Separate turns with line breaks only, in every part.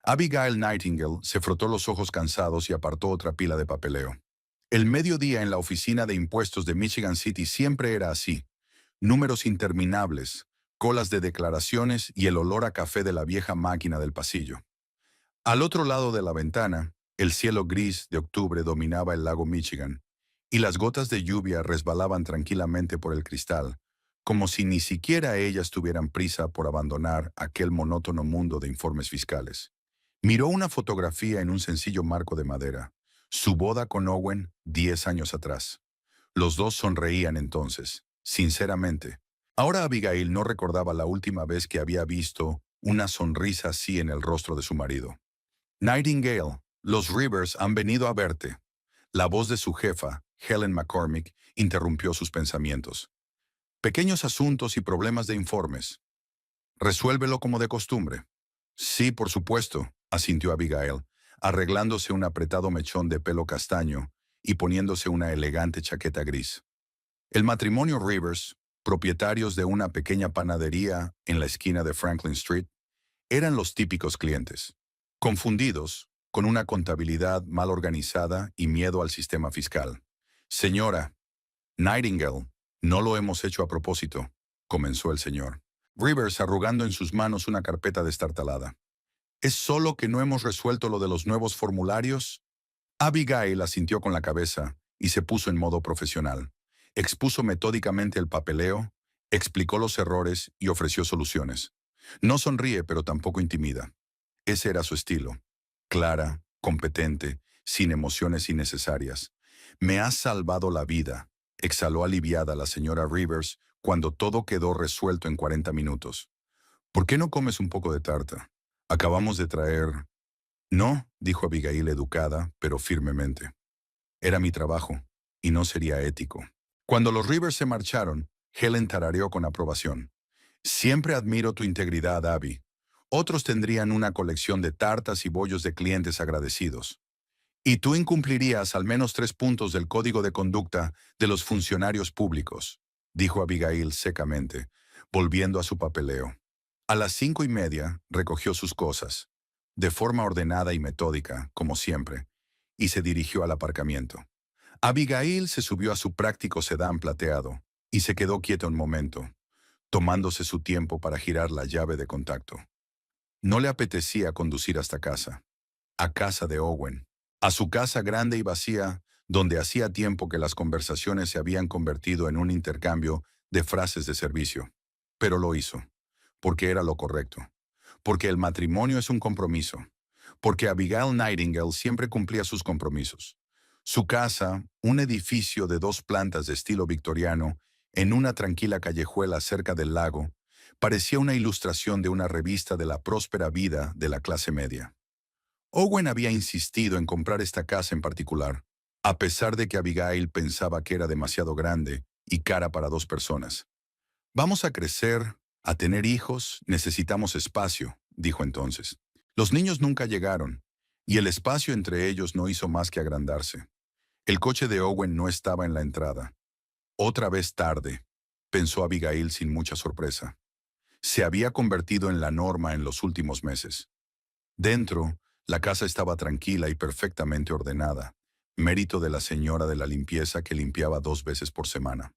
Abigail Nightingale se frotó los ojos cansados y apartó otra pila de papeleo. El mediodía en la oficina de impuestos de Michigan City siempre era así. Números interminables, colas de declaraciones y el olor a café de la vieja máquina del pasillo. Al otro lado de la ventana, el cielo gris de octubre dominaba el lago Michigan, y las gotas de lluvia resbalaban tranquilamente por el cristal, como si ni siquiera ellas tuvieran prisa por abandonar aquel monótono mundo de informes fiscales. Miró una fotografía en un sencillo marco de madera, su boda con Owen 10 años atrás. Los dos sonreían entonces, sinceramente. Ahora Abigail no recordaba la última vez que había visto una sonrisa así en el rostro de su marido. Nightingale, los Rivers han venido a verte. La voz de su jefa, Helen McCormick, interrumpió sus pensamientos. Pequeños asuntos y problemas de informes. Resuélvelo como de costumbre. Sí, por supuesto, asintió Abigail, arreglándose un apretado mechón de pelo castaño y poniéndose una elegante chaqueta gris. El matrimonio Rivers, propietarios de una pequeña panadería en la esquina de Franklin Street, eran los típicos clientes, confundidos, con una contabilidad mal organizada y miedo al sistema fiscal. Señora Nightingale, no lo hemos hecho a propósito, comenzó el señor Rivers arrugando en sus manos una carpeta destartalada. ¿Es solo que no hemos resuelto lo de los nuevos formularios? Abigail asintió con la cabeza y se puso en modo profesional. Expuso metódicamente el papeleo, explicó los errores y ofreció soluciones. No sonríe, pero tampoco intimida. Ese era su estilo. Clara, competente, sin emociones innecesarias. Me has salvado la vida, exhaló aliviada la señora Rivers cuando todo quedó resuelto en 40 minutos. ¿Por qué no comes un poco de tarta? Acabamos de traer... No, dijo Abigail educada, pero firmemente. Era mi trabajo, y no sería ético. Cuando los Rivers se marcharon, Helen tarareó con aprobación. Siempre admiro tu integridad, Abby. Otros tendrían una colección de tartas y bollos de clientes agradecidos. Y tú incumplirías al menos 3 puntos del código de conducta de los funcionarios públicos, dijo Abigail secamente, volviendo a su papeleo. A las 5:30 recogió sus cosas, de forma ordenada y metódica, como siempre, y se dirigió al aparcamiento. Abigail se subió a su práctico sedán plateado y se quedó quieta un momento, tomándose su tiempo para girar la llave de contacto. No le apetecía conducir hasta casa, a casa de Owen, a su casa grande y vacía, donde hacía tiempo que las conversaciones se habían convertido en un intercambio de frases de servicio. Pero lo hizo, porque era lo correcto, porque el matrimonio es un compromiso, porque Abigail Nightingale siempre cumplía sus compromisos. Su casa, un edificio de 2 plantas de estilo victoriano, en una tranquila callejuela cerca del lago, parecía una ilustración de una revista de la próspera vida de la clase media. Owen había insistido en comprar esta casa en particular, a pesar de que Abigail pensaba que era demasiado grande y cara para 2 personas. Vamos a crecer, a tener hijos, necesitamos espacio, dijo entonces. Los niños nunca llegaron, y el espacio entre ellos no hizo más que agrandarse. El coche de Owen no estaba en la entrada. Otra vez tarde, pensó Abigail sin mucha sorpresa. Se había convertido en la norma en los últimos meses. Dentro, la casa estaba tranquila y perfectamente ordenada, mérito de la señora de la limpieza que limpiaba 2 veces por semana.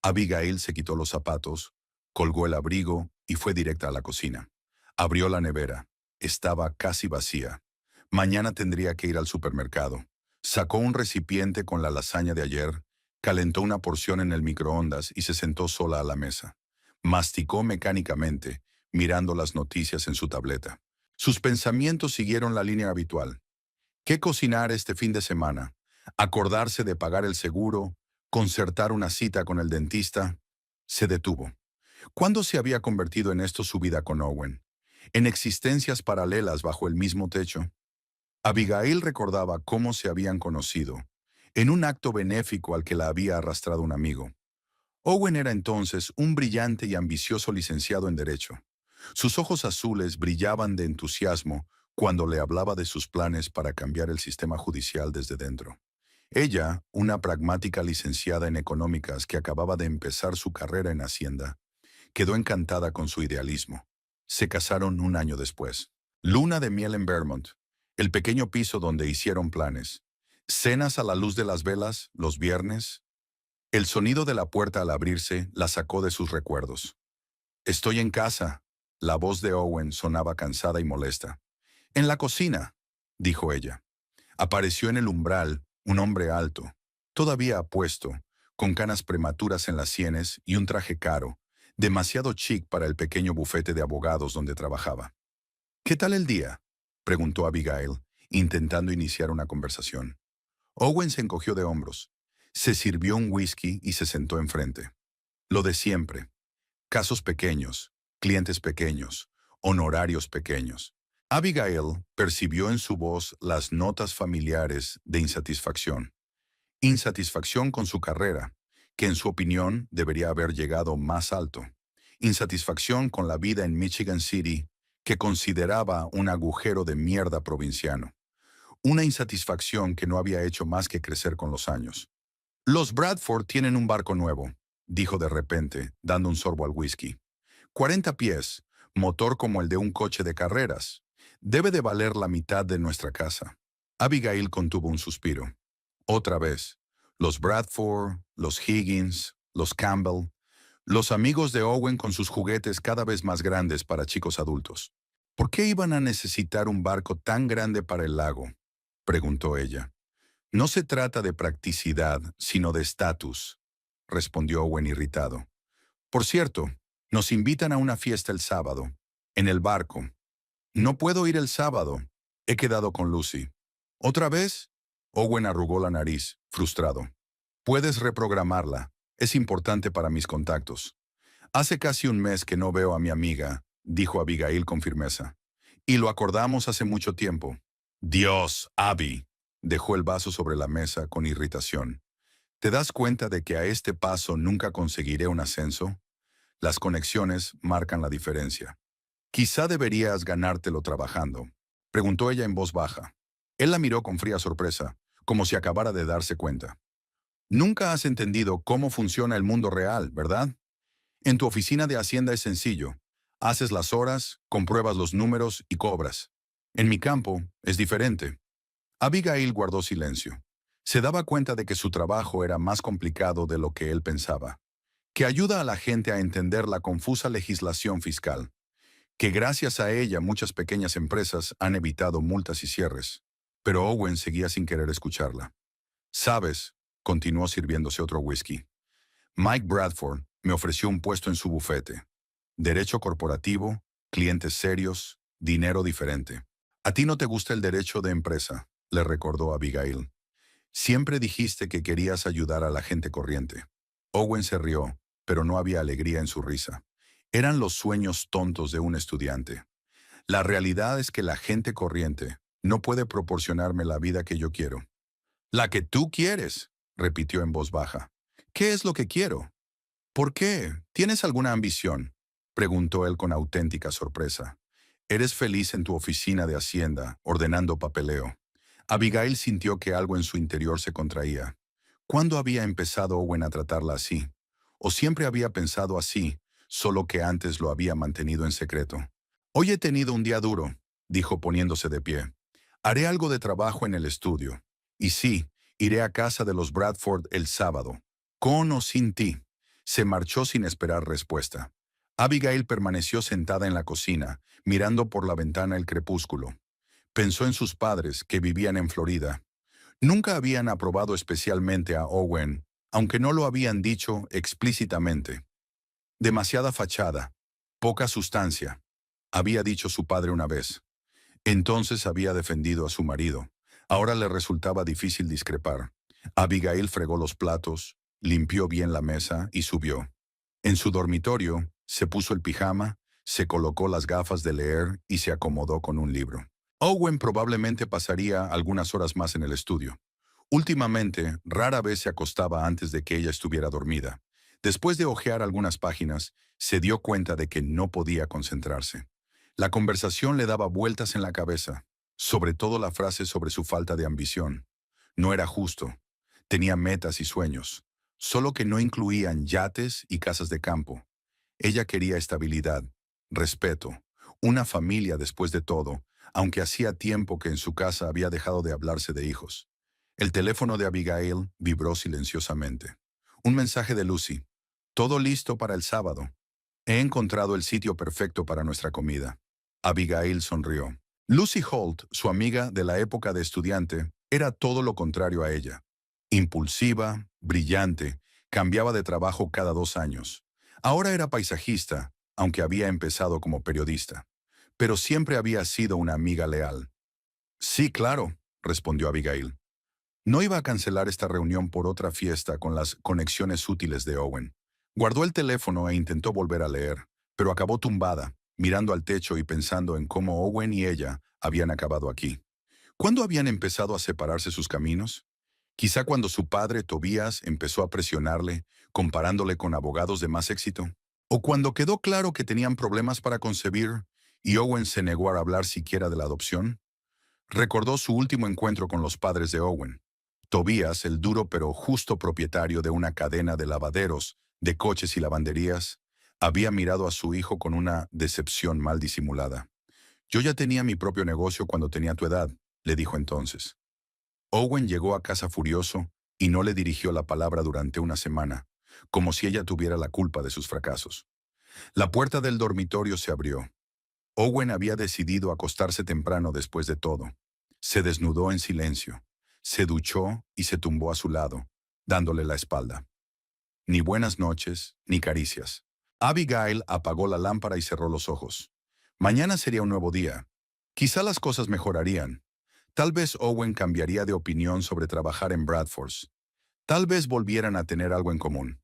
Abigail se quitó los zapatos, colgó el abrigo y fue directa a la cocina. Abrió la nevera. Estaba casi vacía. Mañana tendría que ir al supermercado. Sacó un recipiente con la lasaña de ayer, calentó una porción en el microondas y se sentó sola a la mesa. Masticó mecánicamente, mirando las noticias en su tableta. Sus pensamientos siguieron la línea habitual. ¿Qué cocinar este fin de semana? Acordarse de pagar el seguro, concertar una cita con el dentista. Se detuvo. ¿Cuándo se había convertido en esto su vida con Owen? En existencias paralelas bajo el mismo techo. Abigail recordaba cómo se habían conocido, en un acto benéfico al que la había arrastrado un amigo. Owen era entonces un brillante y ambicioso licenciado en Derecho. Sus ojos azules brillaban de entusiasmo cuando le hablaba de sus planes para cambiar el sistema judicial desde dentro. Ella, una pragmática licenciada en económicas que acababa de empezar su carrera en Hacienda, quedó encantada con su idealismo. Se casaron un año después. Luna de miel en Vermont, el pequeño piso donde hicieron planes. Cenas a la luz de las velas, los viernes. El sonido de la puerta al abrirse la sacó de sus recuerdos. Estoy en casa. La voz de Owen sonaba cansada y molesta. En la cocina, dijo ella. Apareció en el umbral un hombre alto, todavía apuesto, con canas prematuras en las sienes y un traje caro, demasiado chic para el pequeño bufete de abogados donde trabajaba. ¿Qué tal el día?, preguntó Abigail, intentando iniciar una conversación. Owen se encogió de hombros. Se sirvió un whisky y se sentó enfrente. Lo de siempre. Casos pequeños, clientes pequeños, honorarios pequeños. Abigail percibió en su voz las notas familiares de insatisfacción. Insatisfacción con su carrera, que en su opinión debería haber llegado más alto. Insatisfacción con la vida en Michigan City, que consideraba un agujero de mierda provinciano. Una insatisfacción que no había hecho más que crecer con los años. Los Bradford tienen un barco nuevo, dijo de repente, dando un sorbo al whisky. 40 pies, motor como el de un coche de carreras. Debe de valer la mitad de nuestra casa. Abigail contuvo un suspiro. Otra vez. Los Bradford, los Higgins, los Campbell, los amigos de Owen con sus juguetes cada vez más grandes para chicos adultos. ¿Por qué iban a necesitar un barco tan grande para el lago?, preguntó ella. No se trata de practicidad, sino de estatus, respondió Owen irritado. Por cierto, nos invitan a una fiesta el sábado, en el barco. No puedo ir el sábado. He quedado con Lucy. ¿Otra vez? Owen arrugó la nariz, frustrado. Puedes reprogramarla. Es importante para mis contactos. Hace casi un mes que no veo a mi amiga, dijo Abigail con firmeza. Y lo acordamos hace mucho tiempo. Dios, Abby. Dejó el vaso sobre la mesa con irritación. ¿Te das cuenta de que a este paso nunca conseguiré un ascenso? Las conexiones marcan la diferencia. Quizá deberías ganártelo trabajando, preguntó ella en voz baja. Él la miró con fría sorpresa, como si acabara de darse cuenta. Nunca has entendido cómo funciona el mundo real, ¿verdad? En tu oficina de Hacienda es sencillo. Haces las horas, compruebas los números y cobras. En mi campo es diferente. Abigail guardó silencio. Se daba cuenta de que su trabajo era más complicado de lo que él pensaba, que ayuda a la gente a entender la confusa legislación fiscal, que gracias a ella muchas pequeñas empresas han evitado multas y cierres. Pero Owen seguía sin querer escucharla. Sabes, continuó sirviéndose otro whisky. Mike Bradford me ofreció un puesto en su bufete. Derecho corporativo, clientes serios, dinero diferente. A ti no te gusta el derecho de empresa, le recordó Abigail. Siempre dijiste que querías ayudar a la gente corriente. Owen se rió, pero no había alegría en su risa. Eran los sueños tontos de un estudiante. La realidad es que la gente corriente no puede proporcionarme la vida que yo quiero. La que tú quieres, repitió en voz baja. ¿Qué es lo que quiero? ¿Por qué? ¿Tienes alguna ambición?, preguntó él con auténtica sorpresa. Eres feliz en tu oficina de Hacienda, ordenando papeleo. Abigail sintió que algo en su interior se contraía. ¿Cuándo había empezado Owen a tratarla así? ¿O siempre había pensado así, solo que antes lo había mantenido en secreto? Hoy he tenido un día duro, dijo poniéndose de pie. Haré algo de trabajo en el estudio. Y sí, iré a casa de los Bradford el sábado. Con o sin ti. Se marchó sin esperar respuesta. Abigail permaneció sentada en la cocina, mirando por la ventana el crepúsculo. Pensó en sus padres, que vivían en Florida. Nunca habían aprobado especialmente a Owen, aunque no lo habían dicho explícitamente. Demasiada fachada, poca sustancia, había dicho su padre una vez. Entonces había defendido a su marido. Ahora le resultaba difícil discrepar. Abigail fregó los platos, limpió bien la mesa y subió. En su dormitorio, se puso el pijama, se colocó las gafas de leer y se acomodó con un libro. Owen probablemente pasaría algunas horas más en el estudio. Últimamente, rara vez se acostaba antes de que ella estuviera dormida. Después de hojear algunas páginas, se dio cuenta de que no podía concentrarse. La conversación le daba vueltas en la cabeza, sobre todo la frase sobre su falta de ambición. No era justo. Tenía metas y sueños, solo que no incluían yates y casas de campo. Ella quería estabilidad, respeto, una familia después de todo, aunque hacía tiempo que en su casa había dejado de hablarse de hijos. El teléfono de Abigail vibró silenciosamente. Un mensaje de Lucy. Todo listo para el sábado. He encontrado el sitio perfecto para nuestra comida. Abigail sonrió. Lucy Holt, su amiga de la época de estudiante, era todo lo contrario a ella. Impulsiva, brillante, cambiaba de trabajo cada 2 años. Ahora era paisajista, aunque había empezado como periodista. Pero siempre había sido una amiga leal. Sí, claro, respondió Abigail. No iba a cancelar esta reunión por otra fiesta con las conexiones útiles de Owen. Guardó el teléfono e intentó volver a leer, pero acabó tumbada, mirando al techo y pensando en cómo Owen y ella habían acabado aquí. ¿Cuándo habían empezado a separarse sus caminos? Quizá cuando su padre, Tobías, empezó a presionarle, comparándole con abogados de más éxito. O cuando quedó claro que tenían problemas para concebir y Owen se negó a hablar siquiera de la adopción. Recordó su último encuentro con los padres de Owen. Tobías, el duro pero justo propietario de una cadena de lavaderos, de coches y lavanderías, había mirado a su hijo con una decepción mal disimulada. Yo ya tenía mi propio negocio cuando tenía tu edad, le dijo entonces. Owen llegó a casa furioso y no le dirigió la palabra durante una semana, como si ella tuviera la culpa de sus fracasos. La puerta del dormitorio se abrió. Owen había decidido acostarse temprano después de todo. Se desnudó en silencio, se duchó y se tumbó a su lado, dándole la espalda. Ni buenas noches, ni caricias. Abigail apagó la lámpara y cerró los ojos. Mañana sería un nuevo día. Quizá las cosas mejorarían. Tal vez Owen cambiaría de opinión sobre trabajar en Bradford's. Tal vez volvieran a tener algo en común.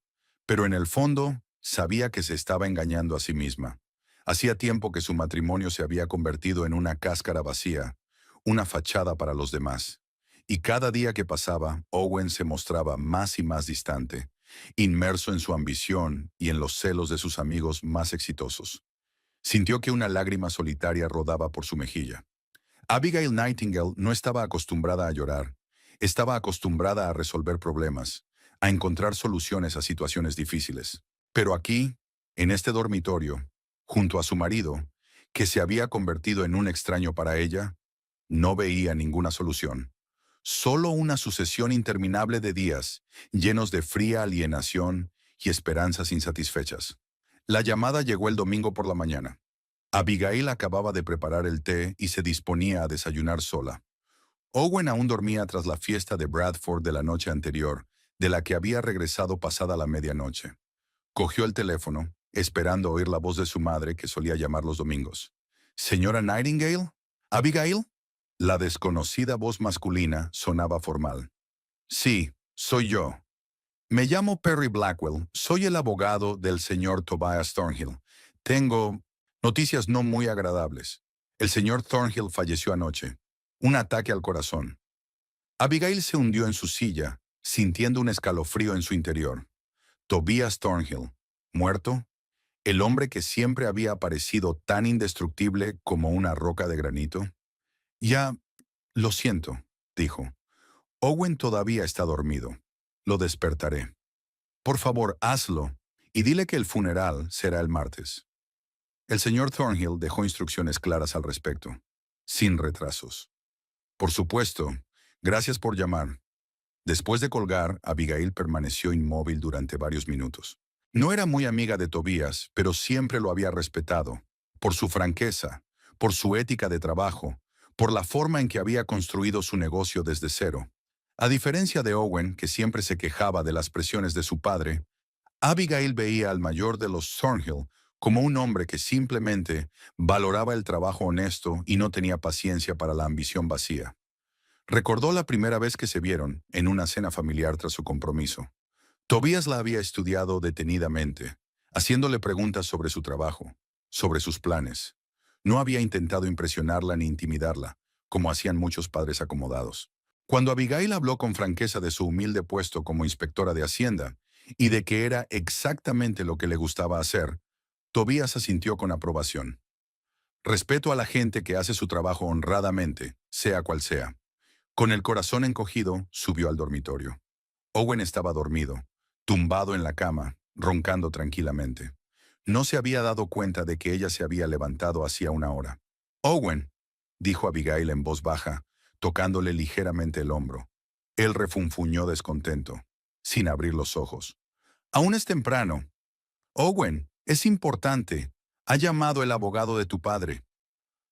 Pero en el fondo, sabía que se estaba engañando a sí misma. Hacía tiempo que su matrimonio se había convertido en una cáscara vacía, una fachada para los demás. Y cada día que pasaba, Owen se mostraba más y más distante, inmerso en su ambición y en los celos de sus amigos más exitosos. Sintió que una lágrima solitaria rodaba por su mejilla. Abigail Nightingale no estaba acostumbrada a llorar. Estaba acostumbrada a resolver problemas, a encontrar soluciones a situaciones difíciles. Pero aquí, en este dormitorio, junto a su marido, que se había convertido en un extraño para ella, no veía ninguna solución. Solo una sucesión interminable de días, llenos de fría alienación y esperanzas insatisfechas. La llamada llegó el domingo por la mañana. Abigail acababa de preparar el té y se disponía a desayunar sola. Owen aún dormía tras la fiesta de Bradford de la noche anterior, de la que había regresado pasada la medianoche. Cogió el teléfono, esperando oír la voz de su madre que solía llamar los domingos. ¿Señora Nightingale? ¿Abigail? La desconocida voz masculina sonaba formal. Sí, soy yo. Me llamo Perry Blackwell, soy el abogado del señor Tobias Thornhill. Tengo noticias no muy agradables. El señor Thornhill falleció anoche. Un ataque al corazón. Abigail se hundió en su silla, sintiendo un escalofrío en su interior. Tobias Thornhill, muerto, el hombre que siempre había parecido tan indestructible como una roca de granito. Ya, lo siento, dijo. Owen todavía está dormido. Lo despertaré. Por favor, hazlo, y dile que el funeral será el martes. El señor Thornhill dejó instrucciones claras al respecto, sin retrasos. Por supuesto, gracias por llamar. Después de colgar, Abigail permaneció inmóvil durante varios minutos. No era muy amiga de Tobías, pero siempre lo había respetado, por su franqueza, por su ética de trabajo, por la forma en que había construido su negocio desde cero. A diferencia de Owen, que siempre se quejaba de las presiones de su padre, Abigail veía al mayor de los Thornhill como un hombre que simplemente valoraba el trabajo honesto y no tenía paciencia para la ambición vacía. Recordó la primera vez que se vieron en una cena familiar tras su compromiso. Tobías la había estudiado detenidamente, haciéndole preguntas sobre su trabajo, sobre sus planes. No había intentado impresionarla ni intimidarla, como hacían muchos padres acomodados. Cuando Abigail habló con franqueza de su humilde puesto como inspectora de Hacienda y de que era exactamente lo que le gustaba hacer, Tobías asintió con aprobación. Respeto a la gente que hace su trabajo honradamente, sea cual sea. Con el corazón encogido, subió al dormitorio. Owen estaba dormido, tumbado en la cama, roncando tranquilamente. No se había dado cuenta de que ella se había levantado hacía una hora. Owen, dijo Abigail en voz baja, tocándole ligeramente el hombro. Él refunfuñó descontento, sin abrir los ojos. Aún es temprano. Owen, es importante. Ha llamado el abogado de tu padre.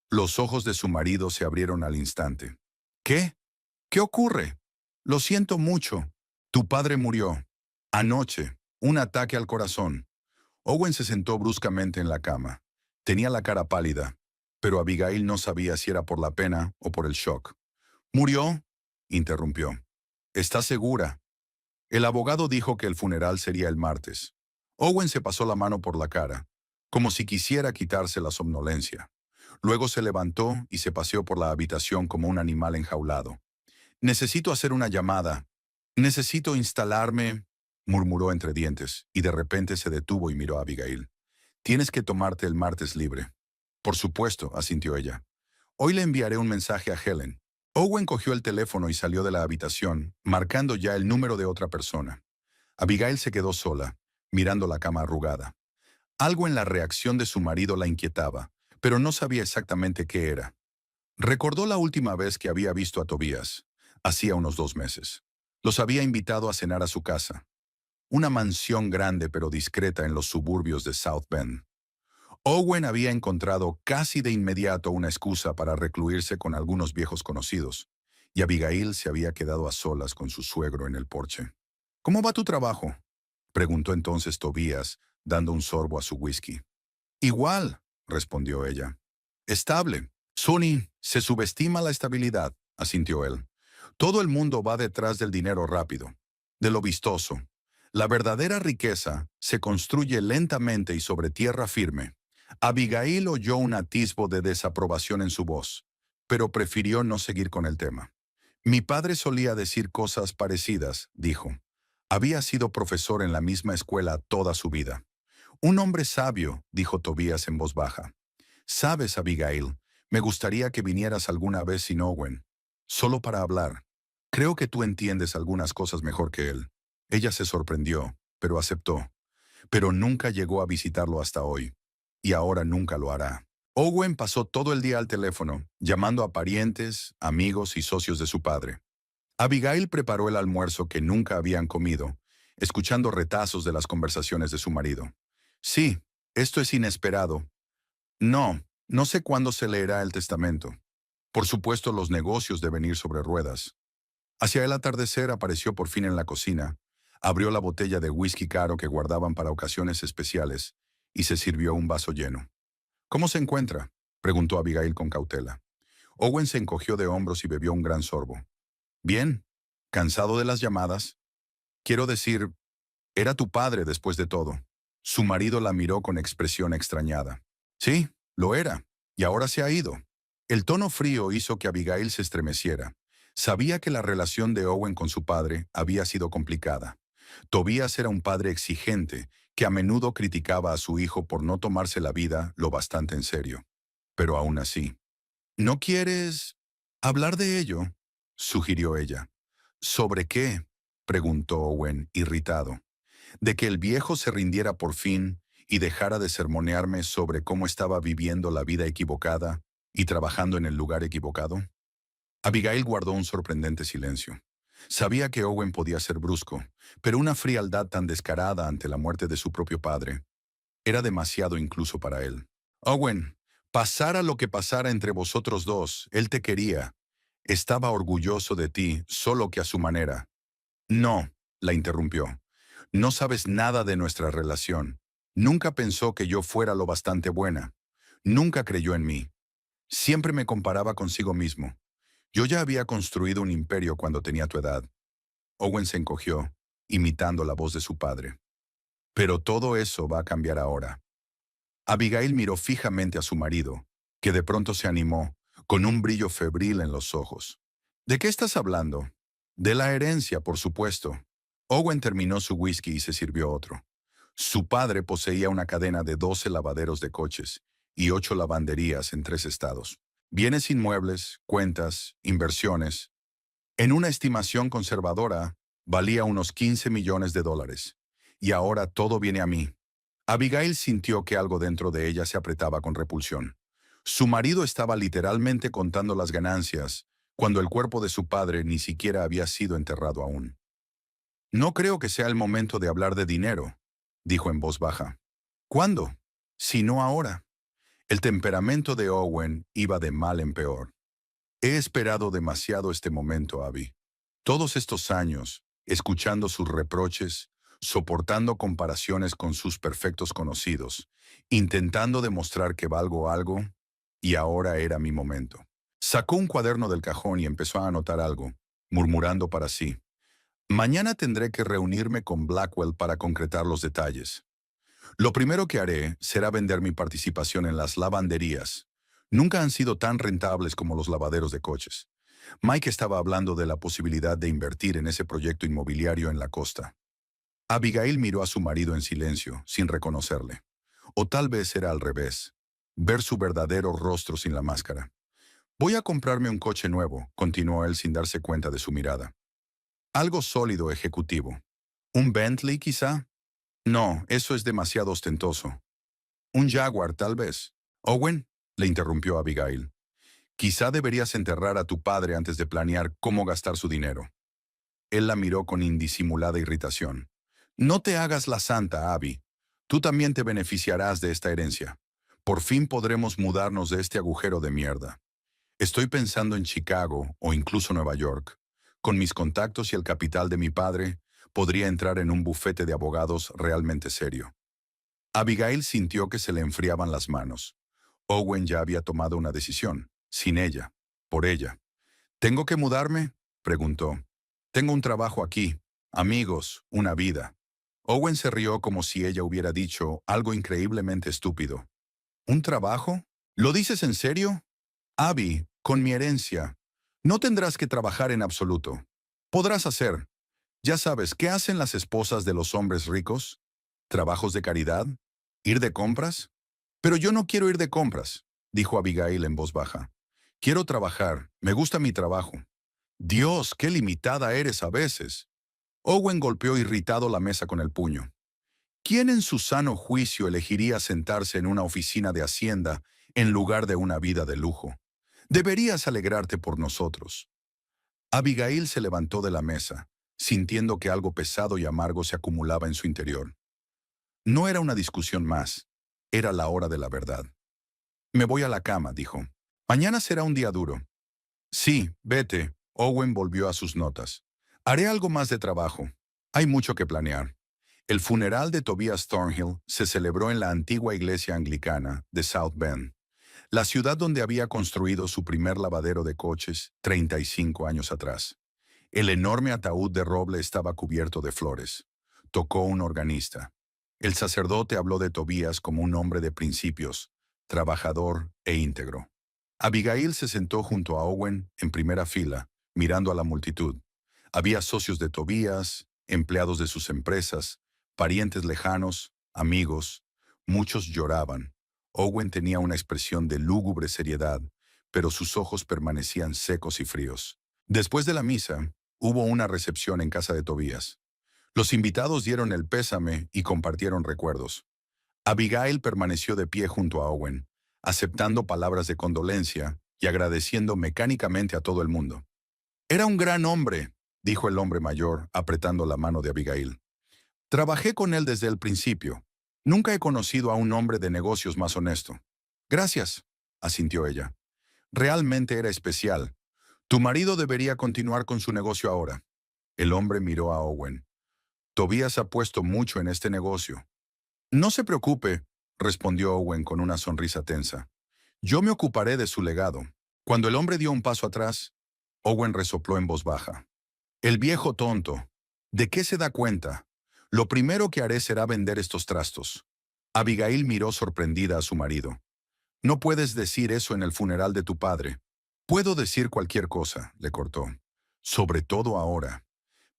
Los ojos de su marido se abrieron al instante. ¿Qué? ¿Qué ocurre? Lo siento mucho. Tu padre murió. Anoche. Un ataque al corazón. Owen se sentó bruscamente en la cama. Tenía la cara pálida, pero Abigail no sabía si era por la pena o por el shock. ¿Murió? Interrumpió. ¿Estás segura? El abogado dijo que el funeral sería el martes. Owen se pasó la mano por la cara, como si quisiera quitarse la somnolencia. Luego se levantó y se paseó por la habitación como un animal enjaulado. Necesito hacer una llamada. Necesito instalarme, murmuró entre dientes, y de repente se detuvo y miró a Abigail. Tienes que tomarte el martes libre. Por supuesto, asintió ella. Hoy le enviaré un mensaje a Helen. Owen cogió el teléfono y salió de la habitación, marcando ya el número de otra persona. Abigail se quedó sola, mirando la cama arrugada. Algo en la reacción de su marido la inquietaba, pero no sabía exactamente qué era. Recordó la última vez que había visto a Tobías, hacía unos 2 meses. Los había invitado a cenar a su casa, una mansión grande pero discreta en los suburbios de South Bend. Owen había encontrado casi de inmediato una excusa para recluirse con algunos viejos conocidos, y Abigail se había quedado a solas con su suegro en el porche. ¿Cómo va tu trabajo?, preguntó entonces Tobías, dando un sorbo a su whisky. Igual, respondió ella. Estable. Sonny, se subestima la estabilidad, asintió él. Todo el mundo va detrás del dinero rápido, de lo vistoso. La verdadera riqueza se construye lentamente y sobre tierra firme. Abigail oyó un atisbo de desaprobación en su voz, pero prefirió no seguir con el tema. Mi padre solía decir cosas parecidas, dijo. Había sido profesor en la misma escuela toda su vida. Un hombre sabio, dijo Tobías en voz baja. Sabes, Abigail, me gustaría que vinieras alguna vez sin Owen, solo para hablar. Creo que tú entiendes algunas cosas mejor que él. Ella se sorprendió, pero aceptó. Pero nunca llegó a visitarlo hasta hoy. Y ahora nunca lo hará. Owen pasó todo el día al teléfono, llamando a parientes, amigos y socios de su padre. Abigail preparó el almuerzo que nunca habían comido, escuchando retazos de las conversaciones de su marido. Sí, esto es inesperado. No, no sé cuándo se leerá el testamento. Por supuesto, los negocios deben ir sobre ruedas. Hacia el atardecer apareció por fin en la cocina, abrió la botella de whisky caro que guardaban para ocasiones especiales y se sirvió un vaso lleno. ¿Cómo se encuentra?, preguntó Abigail con cautela. Owen se encogió de hombros y bebió un gran sorbo. Bien, cansado de las llamadas. Quiero decir, era tu padre después de todo. Su marido la miró con expresión extrañada. Sí, lo era, y ahora se ha ido. El tono frío hizo que Abigail se estremeciera. Sabía que la relación de Owen con su padre había sido complicada. Tobías era un padre exigente que a menudo criticaba a su hijo por no tomarse la vida lo bastante en serio. Pero aún así, ¿no quieres hablar de ello?, sugirió ella. ¿Sobre qué?, preguntó Owen, irritado. ¿De que el viejo se rindiera por fin y dejara de sermonearme sobre cómo estaba viviendo la vida equivocada y trabajando en el lugar equivocado? Abigail guardó un sorprendente silencio. Sabía que Owen podía ser brusco, pero una frialdad tan descarada ante la muerte de su propio padre era demasiado incluso para él. Owen, pasara lo que pasara entre vosotros dos, él te quería. Estaba orgulloso de ti, solo que a su manera. No, la interrumpió. No sabes nada de nuestra relación. Nunca pensó que yo fuera lo bastante buena. Nunca creyó en mí. Siempre me comparaba consigo mismo. Yo ya había construido un imperio cuando tenía tu edad. Owen se encogió, imitando la voz de su padre. Pero todo eso va a cambiar ahora. Abigail miró fijamente a su marido, que de pronto se animó, con un brillo febril en los ojos. ¿De qué estás hablando? De la herencia, por supuesto. Owen terminó su whisky y se sirvió otro. Su padre poseía una cadena de 12 lavaderos de coches y 8 lavanderías en 3 estados. Bienes inmuebles, cuentas, inversiones. En una estimación conservadora, valía unos 15 millones de dólares. Y ahora todo viene a mí. Abigail sintió que algo dentro de ella se apretaba con repulsión. Su marido estaba literalmente contando las ganancias, cuando el cuerpo de su padre ni siquiera había sido enterrado aún. No creo que sea el momento de hablar de dinero, dijo en voz baja. ¿Cuándo? Si no ahora. El temperamento de Owen iba de mal en peor. He esperado demasiado este momento, Abby. Todos estos años, escuchando sus reproches, soportando comparaciones con sus perfectos conocidos, intentando demostrar que valgo algo, y ahora era mi momento. Sacó un cuaderno del cajón y empezó a anotar algo, murmurando para sí. Mañana tendré que reunirme con Blackwell para concretar los detalles. Lo primero que haré será vender mi participación en las lavanderías. Nunca han sido tan rentables como los lavaderos de coches. Mike estaba hablando de la posibilidad de invertir en ese proyecto inmobiliario en la costa. Abigail miró a su marido en silencio, sin reconocerle. O tal vez era al revés, ver su verdadero rostro sin la máscara. Voy a comprarme un coche nuevo, continuó él sin darse cuenta de su mirada. Algo sólido ejecutivo. ¿Un Bentley, quizá? No, eso es demasiado ostentoso. Un Jaguar, tal vez. Owen, le interrumpió Abigail. Quizá deberías enterrar a tu padre antes de planear cómo gastar su dinero. Él la miró con indisimulada irritación. No te hagas la santa, Abby. Tú también te beneficiarás de esta herencia. Por fin podremos mudarnos de este agujero de mierda. Estoy pensando en Chicago o incluso Nueva York. Con mis contactos y el capital de mi padre, podría entrar en un bufete de abogados realmente serio. Abigail sintió que se le enfriaban las manos. Owen ya había tomado una decisión, sin ella, por ella. ¿Tengo que mudarme?, preguntó. Tengo un trabajo aquí, amigos, una vida. Owen se rió como si ella hubiera dicho algo increíblemente estúpido. ¿Un trabajo? ¿Lo dices en serio? Abby, con mi herencia, no tendrás que trabajar en absoluto. Podrás hacer, ya sabes, ¿qué hacen las esposas de los hombres ricos? ¿Trabajos de caridad? ¿Ir de compras? Pero yo no quiero ir de compras, dijo Abigail en voz baja. Quiero trabajar, me gusta mi trabajo. Dios, qué limitada eres a veces. Owen golpeó irritado la mesa con el puño. ¿Quién en su sano juicio elegiría sentarse en una oficina de Hacienda en lugar de una vida de lujo? Deberías alegrarte por nosotros. Abigail se levantó de la mesa, sintiendo que algo pesado y amargo se acumulaba en su interior. No era una discusión más, era la hora de la verdad. Me voy a la cama, dijo. Mañana será un día duro. Sí, vete. Owen volvió a sus notas. Haré algo más de trabajo. Hay mucho que planear. El funeral de Tobias Thornhill se celebró en la antigua iglesia anglicana de South Bend, la ciudad donde había construido su primer lavadero de coches 35 años atrás. El enorme ataúd de roble estaba cubierto de flores. Tocó un organista. El sacerdote habló de Tobías como un hombre de principios, trabajador e íntegro. Abigail se sentó junto a Owen en primera fila, mirando a la multitud. Había socios de Tobías, empleados de sus empresas, parientes lejanos, amigos. Muchos lloraban. Owen tenía una expresión de lúgubre seriedad, pero sus ojos permanecían secos y fríos. Después de la misa, hubo una recepción en casa de Tobías. Los invitados dieron el pésame y compartieron recuerdos. Abigail permaneció de pie junto a Owen, aceptando palabras de condolencia y agradeciendo mecánicamente a todo el mundo. Era un gran hombre, dijo el hombre mayor, apretando la mano de Abigail. Trabajé con él desde el principio. Nunca he conocido a un hombre de negocios más honesto. Gracias, asintió ella. Realmente era especial. Tu marido debería continuar con su negocio ahora. El hombre miró a Owen. Tobías ha puesto mucho en este negocio. No se preocupe, respondió Owen con una sonrisa tensa. Yo me ocuparé de su legado. Cuando el hombre dio un paso atrás, Owen resopló en voz baja. El viejo tonto. ¿De qué se da cuenta? Lo primero que haré será vender estos trastos. Abigail miró sorprendida a su marido. No puedes decir eso en el funeral de tu padre. Puedo decir cualquier cosa, le cortó. Sobre todo ahora.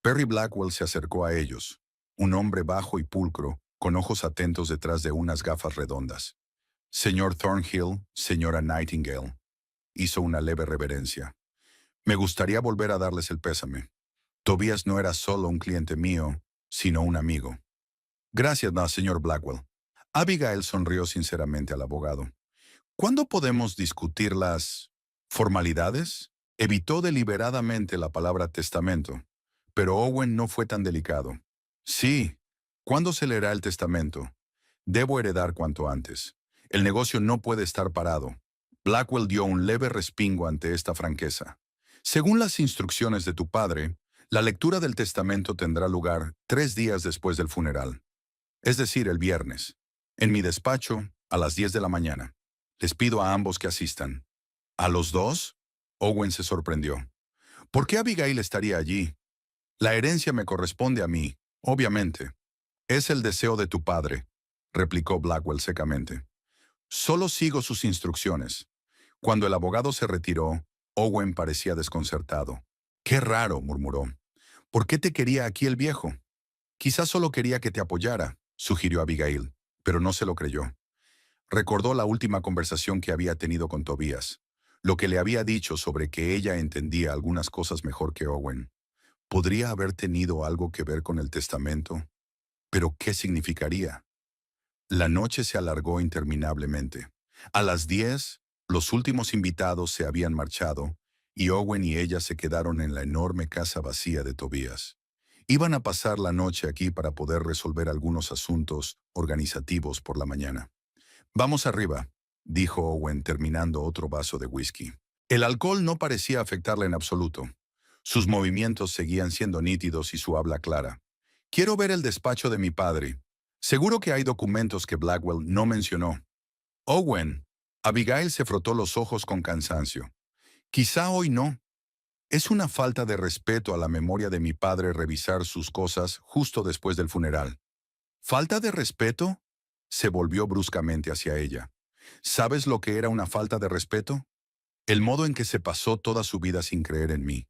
Perry Blackwell se acercó a ellos, un hombre bajo y pulcro, con ojos atentos detrás de unas gafas redondas. Señor Thornhill, señora Nightingale, hizo una leve reverencia. Me gustaría volver a darles el pésame. Tobias no era solo un cliente mío, sino un amigo. Gracias, señor Blackwell. Abigail sonrió sinceramente al abogado. ¿Cuándo podemos discutir las formalidades? Evitó deliberadamente la palabra testamento, pero Owen no fue tan delicado. Sí, ¿cuándo se leerá el testamento? Debo heredar cuanto antes. El negocio no puede estar parado. Blackwell dio un leve respingo ante esta franqueza. Según las instrucciones de tu padre, la lectura del testamento tendrá lugar 3 días después del funeral, es decir, el viernes, en mi despacho a las 10 de la mañana. Les pido a ambos que asistan. ¿A los dos? Owen se sorprendió. ¿Por qué Abigail estaría allí? La herencia me corresponde a mí, obviamente. Es el deseo de tu padre, replicó Blackwell secamente. Solo sigo sus instrucciones. Cuando el abogado se retiró, Owen parecía desconcertado. Qué raro, murmuró. ¿Por qué te quería aquí el viejo? Quizás solo quería que te apoyara, sugirió Abigail, pero no se lo creyó. Recordó la última conversación que había tenido con Tobías, lo que le había dicho sobre que ella entendía algunas cosas mejor que Owen. ¿Podría haber tenido algo que ver con el testamento? ¿Pero qué significaría? La noche se alargó interminablemente. A las 10, los últimos invitados se habían marchado y Owen y ella se quedaron en la enorme casa vacía de Tobías. Iban a pasar la noche aquí para poder resolver algunos asuntos organizativos por la mañana. Vamos arriba, dijo Owen terminando otro vaso de whisky. El alcohol no parecía afectarle en absoluto. Sus movimientos seguían siendo nítidos y su habla clara. Quiero ver el despacho de mi padre. Seguro que hay documentos que Blackwell no mencionó. Owen. Abigail se frotó los ojos con cansancio. Quizá hoy no. Es una falta de respeto a la memoria de mi padre revisar sus cosas justo después del funeral. ¿Falta de respeto? Se volvió bruscamente hacia ella. ¿Sabes lo que era una falta de respeto? El modo en que se pasó toda su vida sin creer en mí.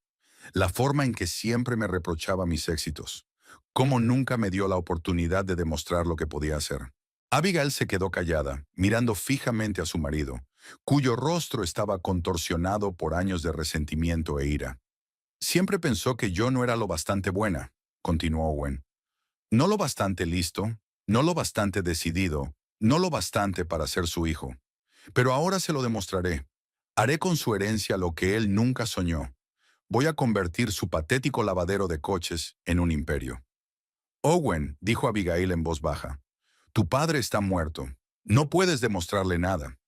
La forma en que siempre me reprochaba mis éxitos. Cómo nunca me dio la oportunidad de demostrar lo que podía hacer. Abigail se quedó callada, mirando fijamente a su marido, cuyo rostro estaba contorsionado por años de resentimiento e ira. Siempre pensó que yo no era lo bastante buena, continuó Owen. No lo bastante listo, no lo bastante decidido, no lo bastante para ser su hijo. Pero ahora se lo demostraré. Haré con su herencia lo que él nunca soñó. Voy a convertir su patético lavadero de coches en un imperio. Owen, dijo Abigail en voz baja, tu padre está muerto. No puedes demostrarle nada.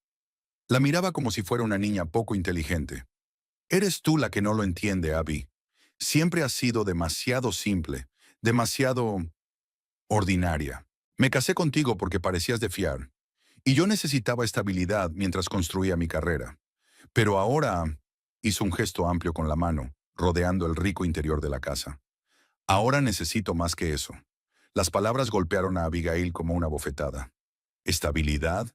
La miraba como si fuera una niña poco inteligente. Eres tú la que no lo entiende, Abby. Siempre has sido demasiado simple, demasiado ordinaria. Me casé contigo porque parecías de fiar, y yo necesitaba estabilidad mientras construía mi carrera. Pero ahora hizo un gesto amplio con la mano, rodeando el rico interior de la casa. Ahora necesito más que eso. Las palabras golpearon a Abigail como una bofetada. ¿Estabilidad?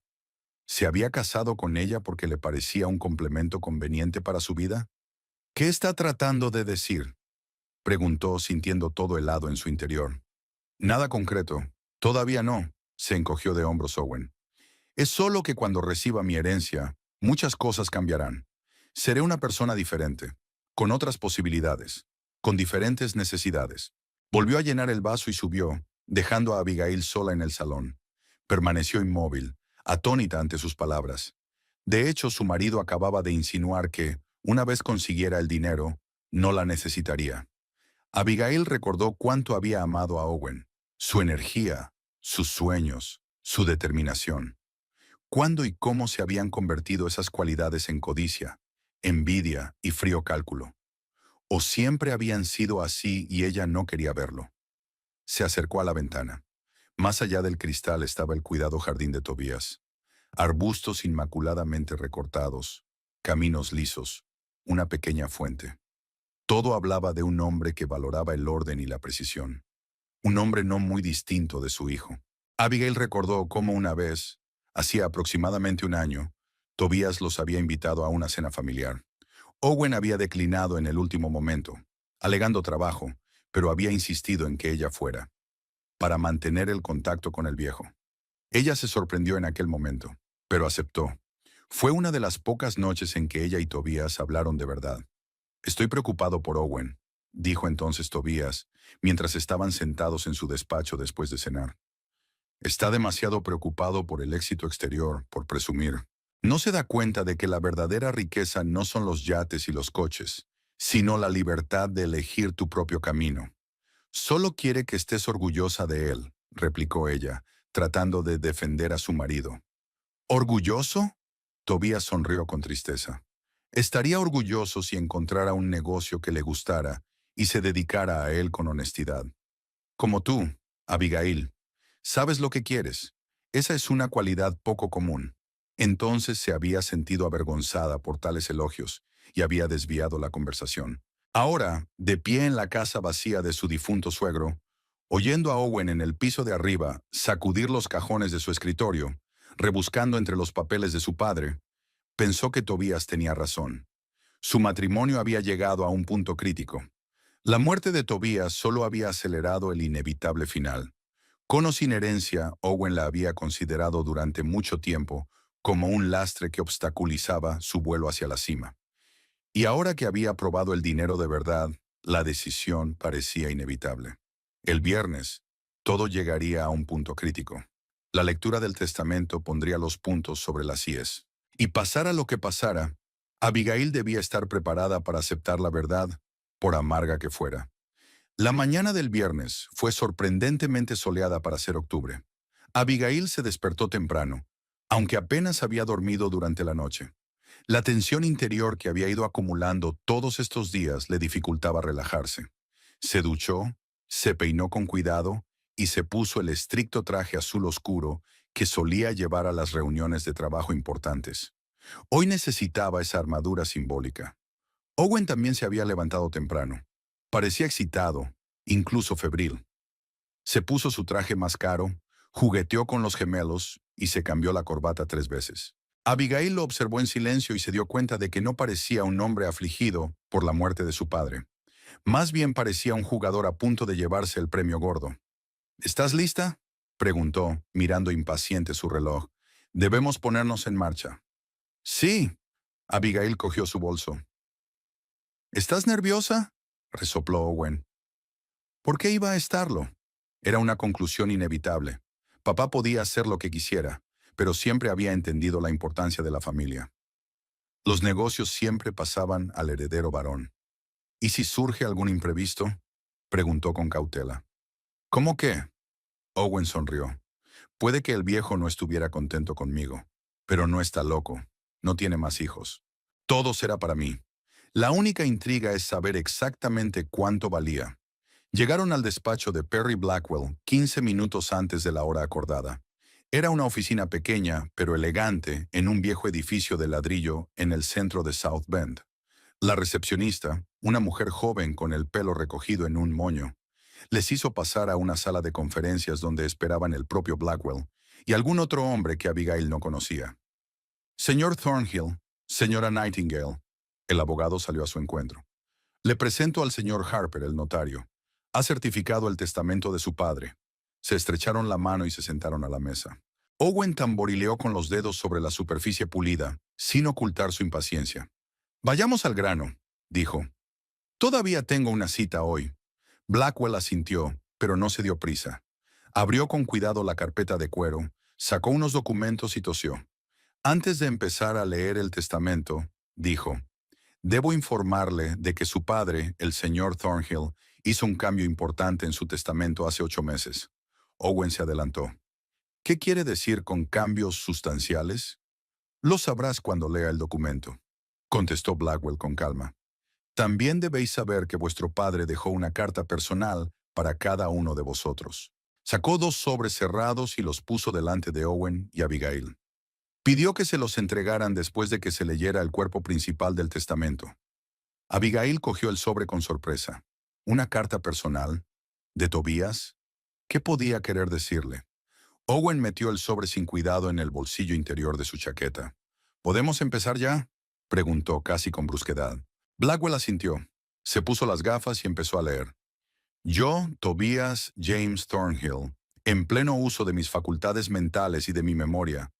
¿Se había casado con ella porque le parecía un complemento conveniente para su vida? ¿Qué está tratando de decir? Preguntó, sintiendo todo helado en su interior. Nada concreto. Todavía no, se encogió de hombros Owen. Es solo que cuando reciba mi herencia, muchas cosas cambiarán. Seré una persona diferente, con otras posibilidades, con diferentes necesidades. Volvió a llenar el vaso y subió, dejando a Abigail sola en el salón. Permaneció inmóvil, atónita ante sus palabras. De hecho, su marido acababa de insinuar que, una vez consiguiera el dinero, no la necesitaría. Abigail recordó cuánto había amado a Owen, su energía, sus sueños, su determinación. ¿Cuándo y cómo se habían convertido esas cualidades en codicia, envidia y frío cálculo? ¿O siempre habían sido así y ella no quería verlo? Se acercó a la ventana. Más allá del cristal estaba el cuidado jardín de Tobías. Arbustos inmaculadamente recortados, caminos lisos, una pequeña fuente. Todo hablaba de un hombre que valoraba el orden y la precisión. Un hombre no muy distinto de su hijo. Abigail recordó cómo una vez, hacía aproximadamente un año, Tobías los había invitado a una cena familiar. Owen había declinado en el último momento, alegando trabajo, pero había insistido en que ella fuera, para mantener el contacto con el viejo. Ella se sorprendió en aquel momento, pero aceptó. Fue una de las pocas noches en que ella y Tobías hablaron de verdad. Estoy preocupado por Owen, dijo entonces Tobías, mientras estaban sentados en su despacho después de cenar. Está demasiado preocupado por el éxito exterior, por presumir. No se da cuenta de que la verdadera riqueza no son los yates y los coches, sino la libertad de elegir tu propio camino. Solo quiere que estés orgullosa de él, replicó ella, tratando de defender a su marido. ¿Orgulloso? Tobías sonrió con tristeza. Estaría orgulloso si encontrara un negocio que le gustara y se dedicara a él con honestidad. Como tú, Abigail. Sabes lo que quieres. Esa es una cualidad poco común. Entonces se había sentido avergonzada por tales elogios y había desviado la conversación. Ahora, de pie en la casa vacía de su difunto suegro, oyendo a Owen en el piso de arriba sacudir los cajones de su escritorio, rebuscando entre los papeles de su padre, pensó que Tobías tenía razón. Su matrimonio había llegado a un punto crítico. La muerte de Tobías solo había acelerado el inevitable final. Con o sin herencia, Owen la había considerado durante mucho tiempo como un lastre que obstaculizaba su vuelo hacia la cima. Y ahora que había probado el dinero de verdad, la decisión parecía inevitable. El viernes, todo llegaría a un punto crítico. La lectura del testamento pondría los puntos sobre las íes. Y pasara lo que pasara, Abigail debía estar preparada para aceptar la verdad, por amarga que fuera. La mañana del viernes fue sorprendentemente soleada para ser octubre. Abigail se despertó temprano, aunque apenas había dormido durante la noche. La tensión interior que había ido acumulando todos estos días le dificultaba relajarse. Se duchó, se peinó con cuidado y se puso el estricto traje azul oscuro que solía llevar a las reuniones de trabajo importantes. Hoy necesitaba esa armadura simbólica. Owen también se había levantado temprano. Parecía excitado, incluso febril. Se puso su traje más caro, jugueteó con los gemelos y se cambió la corbata 3 veces. Abigail lo observó en silencio y se dio cuenta de que no parecía un hombre afligido por la muerte de su padre. Más bien parecía un jugador a punto de llevarse el premio gordo. ¿Estás lista?, preguntó, mirando impaciente su reloj. Debemos ponernos en marcha. Sí. Abigail cogió su bolso. ¿Estás nerviosa?, resopló Owen. ¿Por qué iba a estarlo? Era una conclusión inevitable. Papá podía hacer lo que quisiera, pero siempre había entendido la importancia de la familia. Los negocios siempre pasaban al heredero varón. ¿Y si surge algún imprevisto?, preguntó con cautela. ¿Cómo qué? Owen sonrió. Puede que el viejo no estuviera contento conmigo, pero no está loco. No tiene más hijos. Todo será para mí. La única intriga es saber exactamente cuánto valía. Llegaron al despacho de Perry Blackwell 15 minutos antes de la hora acordada. Era una oficina pequeña, pero elegante, en un viejo edificio de ladrillo en el centro de South Bend. La recepcionista, una mujer joven con el pelo recogido en un moño, les hizo pasar a una sala de conferencias donde esperaban el propio Blackwell y algún otro hombre que Abigail no conocía. Señor Thornhill, señora Nightingale, el abogado salió a su encuentro. Le presento al señor Harper, el notario. Ha certificado el testamento de su padre. Se estrecharon la mano y se sentaron a la mesa. Owen tamborileó con los dedos sobre la superficie pulida, sin ocultar su impaciencia. Vayamos al grano, dijo. Todavía tengo una cita hoy. Blackwell asintió, pero no se dio prisa. Abrió con cuidado la carpeta de cuero, sacó unos documentos y tosió. Antes de empezar a leer el testamento, dijo, debo informarle de que su padre, el señor Thornhill, hizo un cambio importante en su testamento hace 8 meses. Owen se adelantó. ¿Qué quiere decir con cambios sustanciales? Lo sabrás cuando lea el documento, contestó Blackwell con calma. También debéis saber que vuestro padre dejó una carta personal para cada uno de vosotros. Sacó 2 sobres cerrados y los puso delante de Owen y Abigail. Pidió que se los entregaran después de que se leyera el cuerpo principal del testamento. Abigail cogió el sobre con sorpresa. ¿Una carta personal? ¿De Tobías? ¿Qué podía querer decirle? Owen metió el sobre sin cuidado en el bolsillo interior de su chaqueta. ¿Podemos empezar ya?, preguntó casi con brusquedad. Blackwell asintió. Se puso las gafas y empezó a leer. Yo, Tobías James Thornhill, en pleno uso de mis facultades mentales y de mi memoria,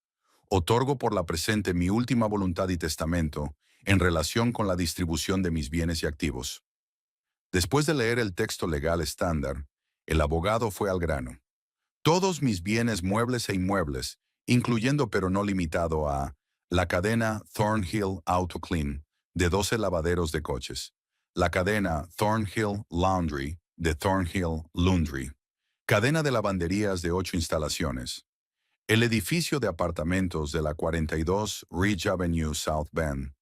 otorgo por la presente mi última voluntad y testamento en relación con la distribución de mis bienes y activos. Después de leer el texto legal estándar, el abogado fue al grano. Todos mis bienes muebles e inmuebles, incluyendo pero no limitado a la cadena Thornhill Auto Clean, de 12 lavaderos de coches, la cadena Thornhill Laundry, de Thornhill Laundry, cadena de lavanderías de 8 instalaciones, el edificio de apartamentos de la 42 Ridge Avenue South Bend,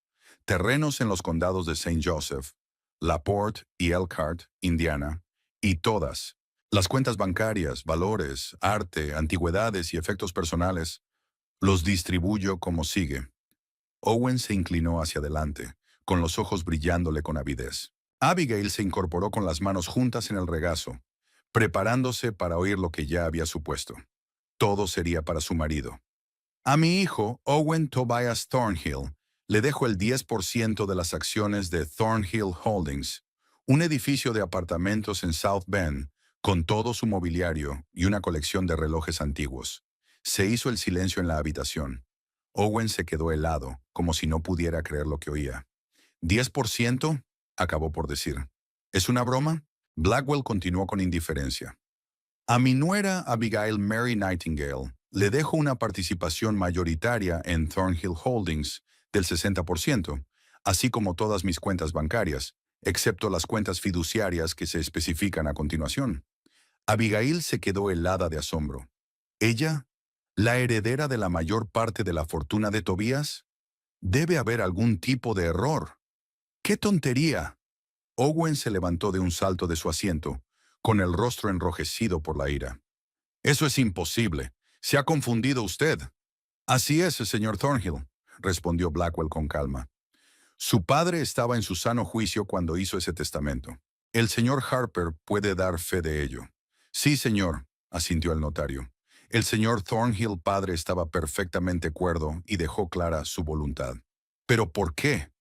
terrenos en los condados de Saint Joseph, LaPorte y Elkhart, Indiana, y todas, las cuentas bancarias, valores, arte, antigüedades y efectos personales, los distribuyo como sigue. Owen se inclinó hacia adelante, con los ojos brillándole con avidez. Abigail se incorporó con las manos juntas en el regazo, preparándose para oír lo que ya había supuesto. Todo sería para su marido. A mi hijo, Owen Tobias Thornhill, le dejo el 10% de las acciones de Thornhill Holdings, un edificio de apartamentos en South Bend, con todo su mobiliario y una colección de relojes antiguos. Se hizo el silencio en la habitación. Owen se quedó helado, como si no pudiera creer lo que oía. ¿10%? Acabó por decir. ¿Es una broma? Blackwell continuó con indiferencia. A mi nuera Abigail Mary Nightingale le dejo una participación mayoritaria en Thornhill Holdings del 60%, así como todas mis cuentas bancarias, excepto las cuentas fiduciarias que se especifican a continuación. Abigail se quedó helada de asombro. ¿Ella, la heredera de la mayor parte de la fortuna de Tobías? Debe haber algún tipo de error. ¡Qué tontería! Owen se levantó de un salto de su asiento, con el rostro enrojecido por la ira. Eso es imposible. Se ha confundido usted. Así es, señor Thornhill, respondió Blackwell con calma. Su padre estaba en su sano juicio cuando hizo ese testamento. El señor Harper puede dar fe de ello. Sí, señor, asintió el notario. El señor Thornhill padre estaba perfectamente cuerdo y dejó clara su voluntad. ¿Pero por qué?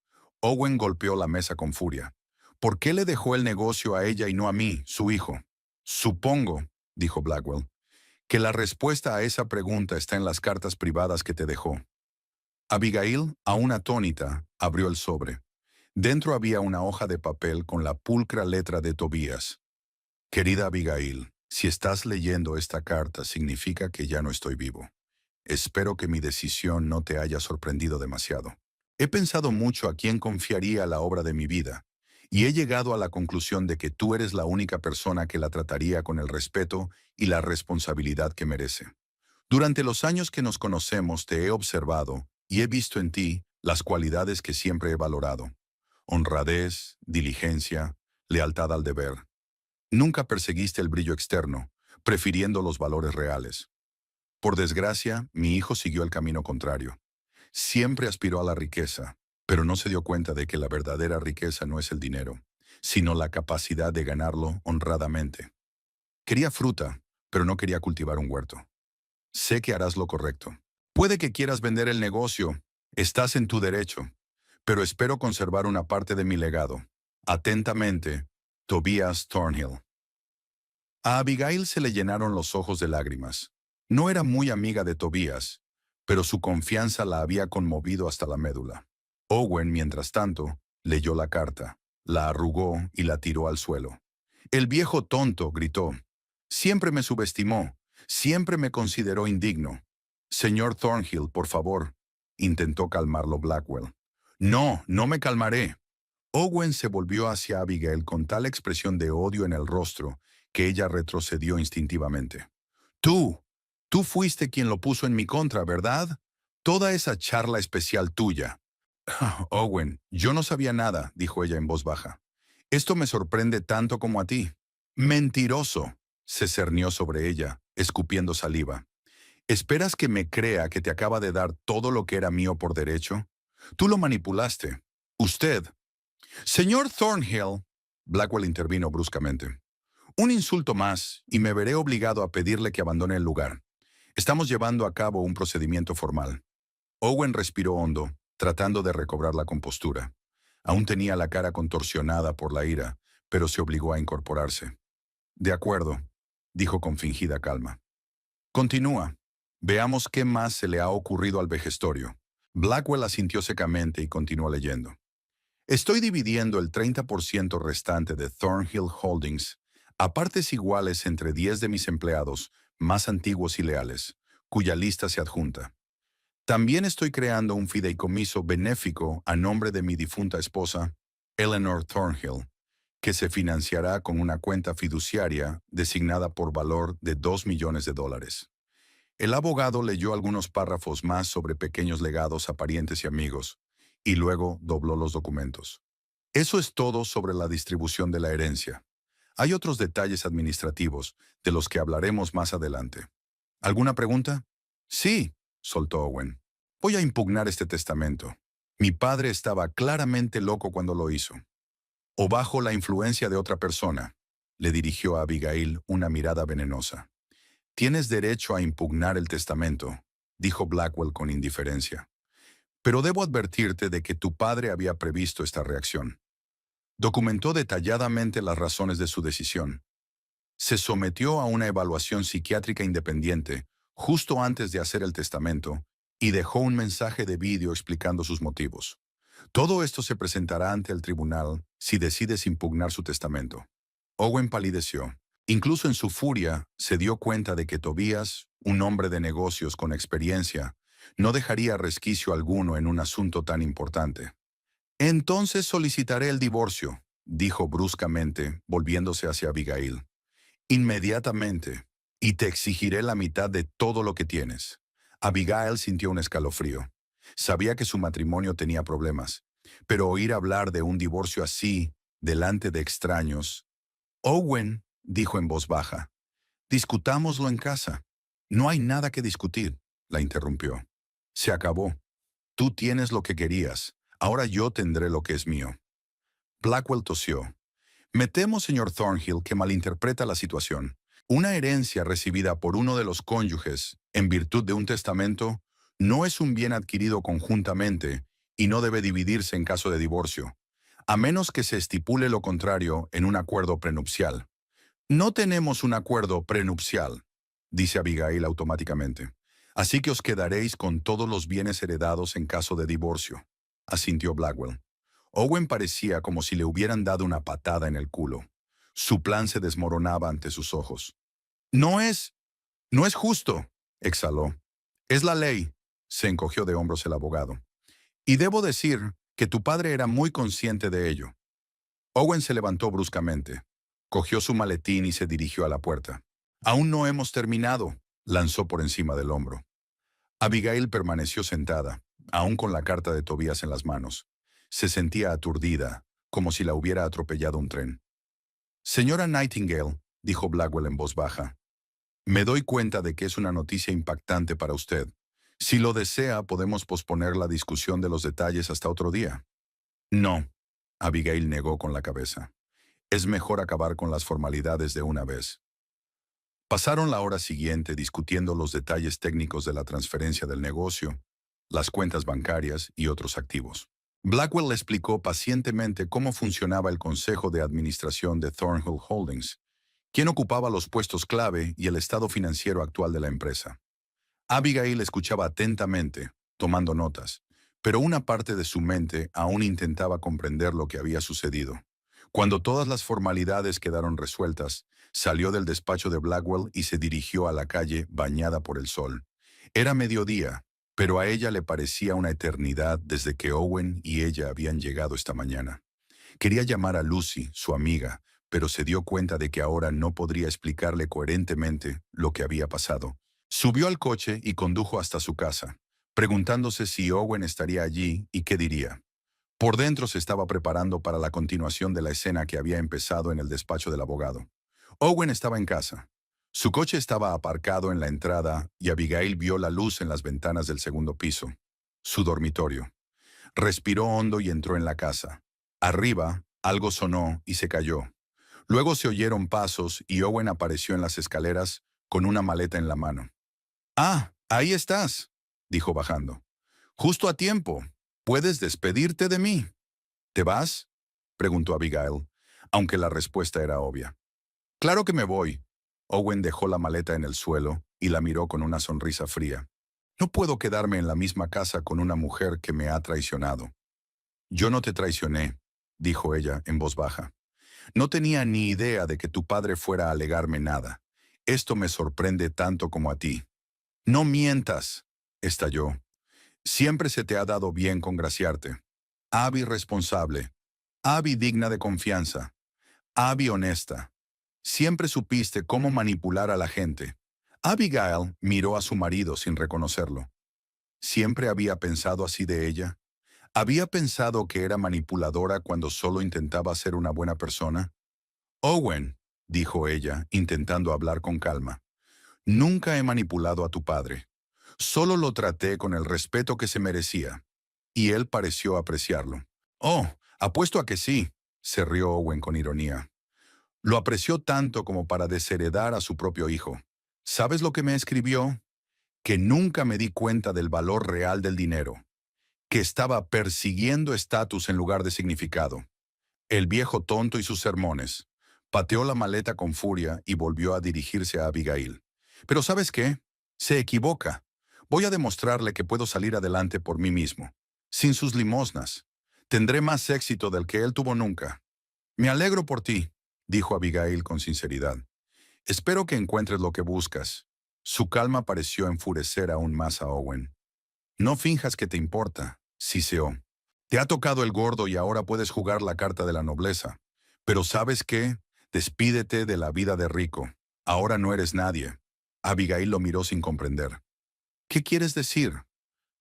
Owen golpeó la mesa con furia. ¿Por qué le dejó el negocio a ella y no a mí, su hijo? Supongo, dijo Blackwell, que la respuesta a esa pregunta está en las cartas privadas que te dejó. Abigail, aún atónita, abrió el sobre. Dentro había una hoja de papel con la pulcra letra de Tobías. Querida Abigail, si estás leyendo esta carta significa que ya no estoy vivo. Espero que mi decisión no te haya sorprendido demasiado. He pensado mucho a quién confiaría la obra de mi vida, y he llegado a la conclusión de que tú eres la única persona que la trataría con el respeto y la responsabilidad que merece. Durante los años que nos conocemos te he observado y he visto en ti las cualidades que siempre he valorado: honradez, diligencia, lealtad al deber. Nunca perseguiste el brillo externo, prefiriendo los valores reales. Por desgracia, mi hijo siguió el camino contrario. Siempre aspiró a la riqueza, pero no se dio cuenta de que la verdadera riqueza no es el dinero, sino la capacidad de ganarlo honradamente. Quería fruta, pero no quería cultivar un huerto. Sé que harás lo correcto. Puede que quieras vender el negocio, estás en tu derecho, pero espero conservar una parte de mi legado. Atentamente, Tobias Thornhill. A Abigail se le llenaron los ojos de lágrimas. No era muy amiga de Tobías, pero su confianza la había conmovido hasta la médula. Owen, mientras tanto, leyó la carta, la arrugó y la tiró al suelo. El viejo tonto, gritó. Siempre me subestimó, siempre me consideró indigno. Señor Thornhill, por favor, intentó calmarlo Blackwell. No, no me calmaré. Owen se volvió hacia Abigail con tal expresión de odio en el rostro que ella retrocedió instintivamente. Tú fuiste quien lo puso en mi contra, ¿verdad? Toda esa charla especial tuya. Owen, yo no sabía nada, dijo ella en voz baja. Esto me sorprende tanto como a ti. Mentiroso, se cernió sobre ella, escupiendo saliva. ¿Esperas que me crea que te acaba de dar todo lo que era mío por derecho? Tú lo manipulaste. Usted. Señor Thornhill, Blackwell intervino bruscamente. Un insulto más y me veré obligado a pedirle que abandone el lugar. Estamos llevando a cabo un procedimiento formal. Owen respiró hondo, tratando de recobrar la compostura. Aún tenía la cara contorsionada por la ira, pero se obligó a incorporarse. De acuerdo, dijo con fingida calma. Continúa. Veamos qué más se le ha ocurrido al vejestorio. Blackwell asintió secamente y continuó leyendo. Estoy dividiendo el 30% restante de Thornhill Holdings a partes iguales entre 10 de mis empleados más antiguos y leales, cuya lista se adjunta. También estoy creando un fideicomiso benéfico a nombre de mi difunta esposa, Eleanor Thornhill, que se financiará con una cuenta fiduciaria designada por valor de $2 millones. El abogado leyó algunos párrafos más sobre pequeños legados a parientes y amigos, y luego dobló los documentos. Eso es todo sobre la distribución de la herencia. Hay otros detalles administrativos, de los que hablaremos más adelante. ¿Alguna pregunta? Sí, soltó Owen. Voy a impugnar este testamento. Mi padre estaba claramente loco cuando lo hizo. O bajo la influencia de otra persona, le dirigió a Abigail una mirada venenosa. Tienes derecho a impugnar el testamento, dijo Blackwell con indiferencia. Pero debo advertirte de que tu padre había previsto esta reacción. Documentó detalladamente las razones de su decisión. Se sometió a una evaluación psiquiátrica independiente justo antes de hacer el testamento y dejó un mensaje de vídeo explicando sus motivos. Todo esto se presentará ante el tribunal si decides impugnar su testamento. Owen palideció. Incluso en su furia, se dio cuenta de que Tobías, un hombre de negocios con experiencia, no dejaría resquicio alguno en un asunto tan importante. Entonces solicitaré el divorcio, dijo bruscamente, volviéndose hacia Abigail. Inmediatamente, y te exigiré la mitad de todo lo que tienes. Abigail sintió un escalofrío. Sabía que su matrimonio tenía problemas, pero oír hablar de un divorcio así, delante de extraños. Owen, dijo en voz baja, discutámoslo en casa. No hay nada que discutir, la interrumpió. Se acabó. Tú tienes lo que querías. Ahora yo tendré lo que es mío. Blackwell tosió. Me temo, señor Thornhill, que malinterpreta la situación. Una herencia recibida por uno de los cónyuges, en virtud de un testamento, no es un bien adquirido conjuntamente y no debe dividirse en caso de divorcio, a menos que se estipule lo contrario en un acuerdo prenupcial. No tenemos un acuerdo prenupcial, dice Abigail automáticamente. Así que os quedaréis con todos los bienes heredados en caso de divorcio, asintió Blackwell. Owen parecía como si le hubieran dado una patada en el culo. Su plan se desmoronaba ante sus ojos. No es, no es justo, exhaló. Es la ley, se encogió de hombros el abogado. Y debo decir que tu padre era muy consciente de ello. Owen se levantó bruscamente, cogió su maletín y se dirigió a la puerta. Aún no hemos terminado, lanzó por encima del hombro. Abigail permaneció sentada, aún con la carta de Tobías en las manos. Se sentía aturdida, como si la hubiera atropellado un tren. Señora Nightingale, dijo Blackwell en voz baja, me doy cuenta de que es una noticia impactante para usted. Si lo desea, podemos posponer la discusión de los detalles hasta otro día. No, Abigail negó con la cabeza. Es mejor acabar con las formalidades de una vez. Pasaron la hora siguiente discutiendo los detalles técnicos de la transferencia del negocio, las cuentas bancarias y otros activos. Blackwell le explicó pacientemente cómo funcionaba el consejo de administración de Thornhill Holdings, quién ocupaba los puestos clave y el estado financiero actual de la empresa. Abigail escuchaba atentamente, tomando notas, pero una parte de su mente aún intentaba comprender lo que había sucedido. Cuando todas las formalidades quedaron resueltas, salió del despacho de Blackwell y se dirigió a la calle bañada por el sol. Era mediodía, pero a ella le parecía una eternidad desde que Owen y ella habían llegado esta mañana. Quería llamar a Lucy, su amiga, pero se dio cuenta de que ahora no podría explicarle coherentemente lo que había pasado. Subió al coche y condujo hasta su casa, preguntándose si Owen estaría allí y qué diría. Por dentro se estaba preparando para la continuación de la escena que había empezado en el despacho del abogado. Owen estaba en casa. Su coche estaba aparcado en la entrada y Abigail vio la luz en las ventanas del segundo piso, su dormitorio. Respiró hondo y entró en la casa. Arriba, algo sonó y se cayó. Luego se oyeron pasos y Owen apareció en las escaleras con una maleta en la mano. «Ah, ahí estás», dijo bajando. «Justo a tiempo. Puedes despedirte de mí». «¿Te vas?», preguntó Abigail, aunque la respuesta era obvia. «Claro que me voy». Owen dejó la maleta en el suelo y la miró con una sonrisa fría. «No puedo quedarme en la misma casa con una mujer que me ha traicionado». «Yo no te traicioné», dijo ella en voz baja. «No tenía ni idea de que tu padre fuera a alegarme nada. Esto me sorprende tanto como a ti». «No mientas», estalló. Siempre se te ha dado bien congraciarte. Abby responsable. Abby digna de confianza. Abby honesta. Siempre supiste cómo manipular a la gente. Abigail miró a su marido sin reconocerlo. ¿Siempre había pensado así de ella? ¿Había pensado que era manipuladora cuando solo intentaba ser una buena persona? Owen, dijo ella, intentando hablar con calma, nunca he manipulado a tu padre. Solo lo traté con el respeto que se merecía. Y él pareció apreciarlo. Oh, apuesto a que sí, se rió Owen con ironía. Lo apreció tanto como para desheredar a su propio hijo. ¿Sabes lo que me escribió? Que nunca me di cuenta del valor real del dinero, que estaba persiguiendo estatus en lugar de significado. El viejo tonto y sus sermones. Pateó la maleta con furia y volvió a dirigirse a Abigail. Pero ¿sabes qué? Se equivoca. Voy a demostrarle que puedo salir adelante por mí mismo, sin sus limosnas. Tendré más éxito del que él tuvo nunca. Me alegro por ti, dijo Abigail con sinceridad. Espero que encuentres lo que buscas. Su calma pareció enfurecer aún más a Owen. No finjas que te importa, siseó. Te ha tocado el gordo y ahora puedes jugar la carta de la nobleza. Pero ¿sabes qué? Despídete de la vida de rico. Ahora no eres nadie. Abigail lo miró sin comprender. ¿Qué quieres decir?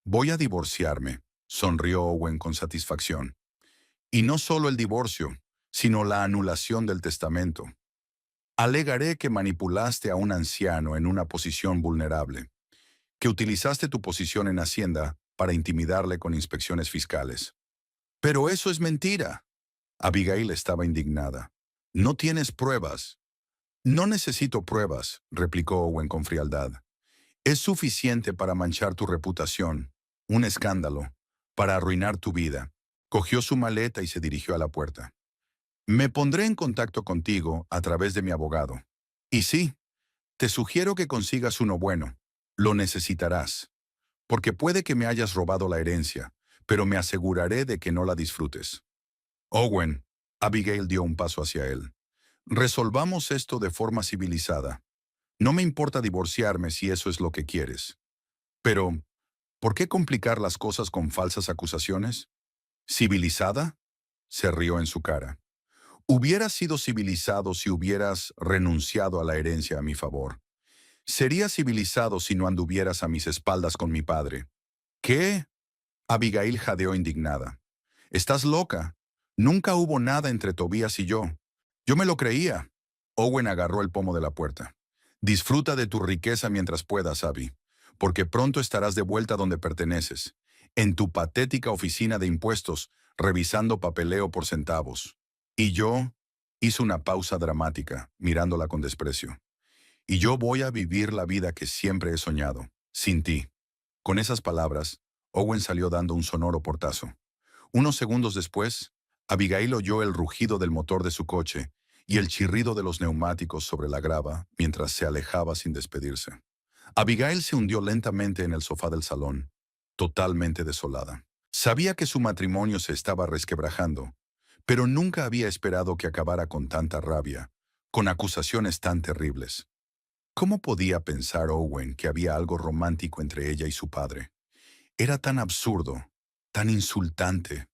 Voy a divorciarme, sonrió Owen con satisfacción. Y no solo el divorcio, sino la anulación del testamento. Alegaré que manipulaste a un anciano en una posición vulnerable, que utilizaste tu posición en Hacienda para intimidarle con inspecciones fiscales. Pero eso es mentira. Abigail estaba indignada. No tienes pruebas. No necesito pruebas, replicó Owen con frialdad. Es suficiente para manchar tu reputación, un escándalo, para arruinar tu vida. Cogió su maleta y se dirigió a la puerta. Me pondré en contacto contigo a través de mi abogado. Y sí, te sugiero que consigas uno bueno. Lo necesitarás, porque puede que me hayas robado la herencia, pero me aseguraré de que no la disfrutes. Owen, Abigail dio un paso hacia él. Resolvamos esto de forma civilizada. No me importa divorciarme si eso es lo que quieres. Pero, ¿por qué complicar las cosas con falsas acusaciones? ¿Civilizada? Se rió en su cara. Hubieras sido civilizado si hubieras renunciado a la herencia a mi favor. Sería civilizado si no anduvieras a mis espaldas con mi padre. ¿Qué? Abigail jadeó indignada. Estás loca. Nunca hubo nada entre Tobías y yo. Yo me lo creía. Owen agarró el pomo de la puerta. Disfruta de tu riqueza mientras puedas, Abby, porque pronto estarás de vuelta donde perteneces, en tu patética oficina de impuestos, revisando papeleo por centavos. Y yo, hizo una pausa dramática, mirándola con desprecio. Y yo voy a vivir la vida que siempre he soñado, sin ti. Con esas palabras, Owen salió dando un sonoro portazo. Unos segundos después, Abigail oyó el rugido del motor de su coche y el chirrido de los neumáticos sobre la grava mientras se alejaba sin despedirse. Abigail se hundió lentamente en el sofá del salón, totalmente desolada. Sabía que su matrimonio se estaba resquebrajando, pero nunca había esperado que acabara con tanta rabia, con acusaciones tan terribles. ¿Cómo podía pensar Owen que había algo romántico entre ella y su padre? Era tan absurdo, tan insultante.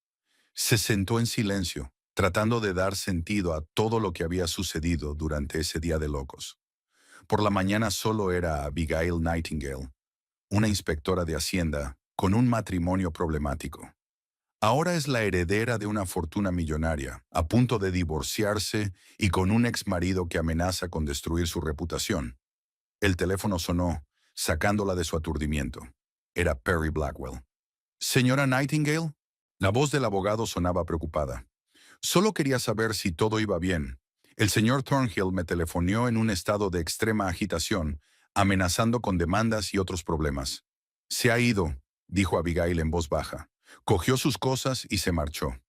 Se sentó en silencio, tratando de dar sentido a todo lo que había sucedido durante ese día de locos. Por la mañana solo era Abigail Nightingale, una inspectora de Hacienda con un matrimonio problemático. Ahora es la heredera de una fortuna millonaria, a punto de divorciarse y con un exmarido que amenaza con destruir su reputación. El teléfono sonó, sacándola de su aturdimiento. Era Perry Blackwell. Señora Nightingale, la voz del abogado sonaba preocupada. Solo quería saber si todo iba bien. El señor Thornhill me telefoneó en un estado de extrema agitación, amenazando con demandas y otros problemas. Se ha ido, dijo Abigail en voz baja. Cogió sus cosas y se marchó.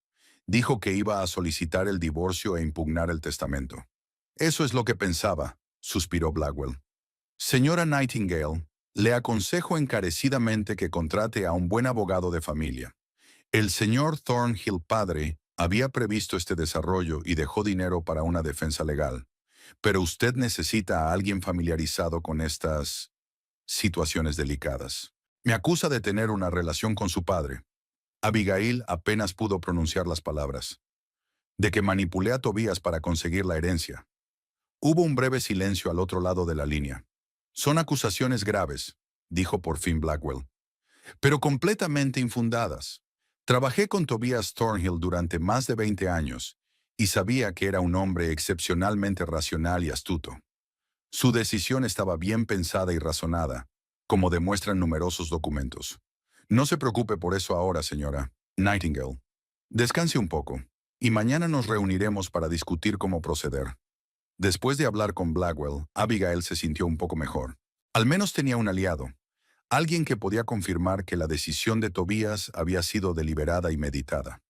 Dijo que iba a solicitar el divorcio e impugnar el testamento. Eso es lo que pensaba, suspiró Blackwell. Señora Nightingale, le aconsejo encarecidamente que contrate a un buen abogado de familia. El señor Thornhill padre había previsto este desarrollo y dejó dinero para una defensa legal. Pero usted necesita a alguien familiarizado con estas situaciones delicadas. Me acusa de tener una relación con su padre. Abigail apenas pudo pronunciar las palabras. De que manipulé a Tobías para conseguir la herencia. Hubo un breve silencio al otro lado de la línea. Son acusaciones graves, dijo por fin Blackwell, pero completamente infundadas. Trabajé con Tobias Thornhill durante más de 20 años y sabía que era un hombre excepcionalmente racional y astuto. Su decisión estaba bien pensada y razonada, como demuestran numerosos documentos. No se preocupe por eso ahora, señora Nightingale. Descanse un poco, y mañana nos reuniremos para discutir cómo proceder. Después de hablar con Blackwell, Abigail se sintió un poco mejor. Al menos tenía un aliado, alguien que podía confirmar que la decisión de Tobías había sido deliberada y meditada.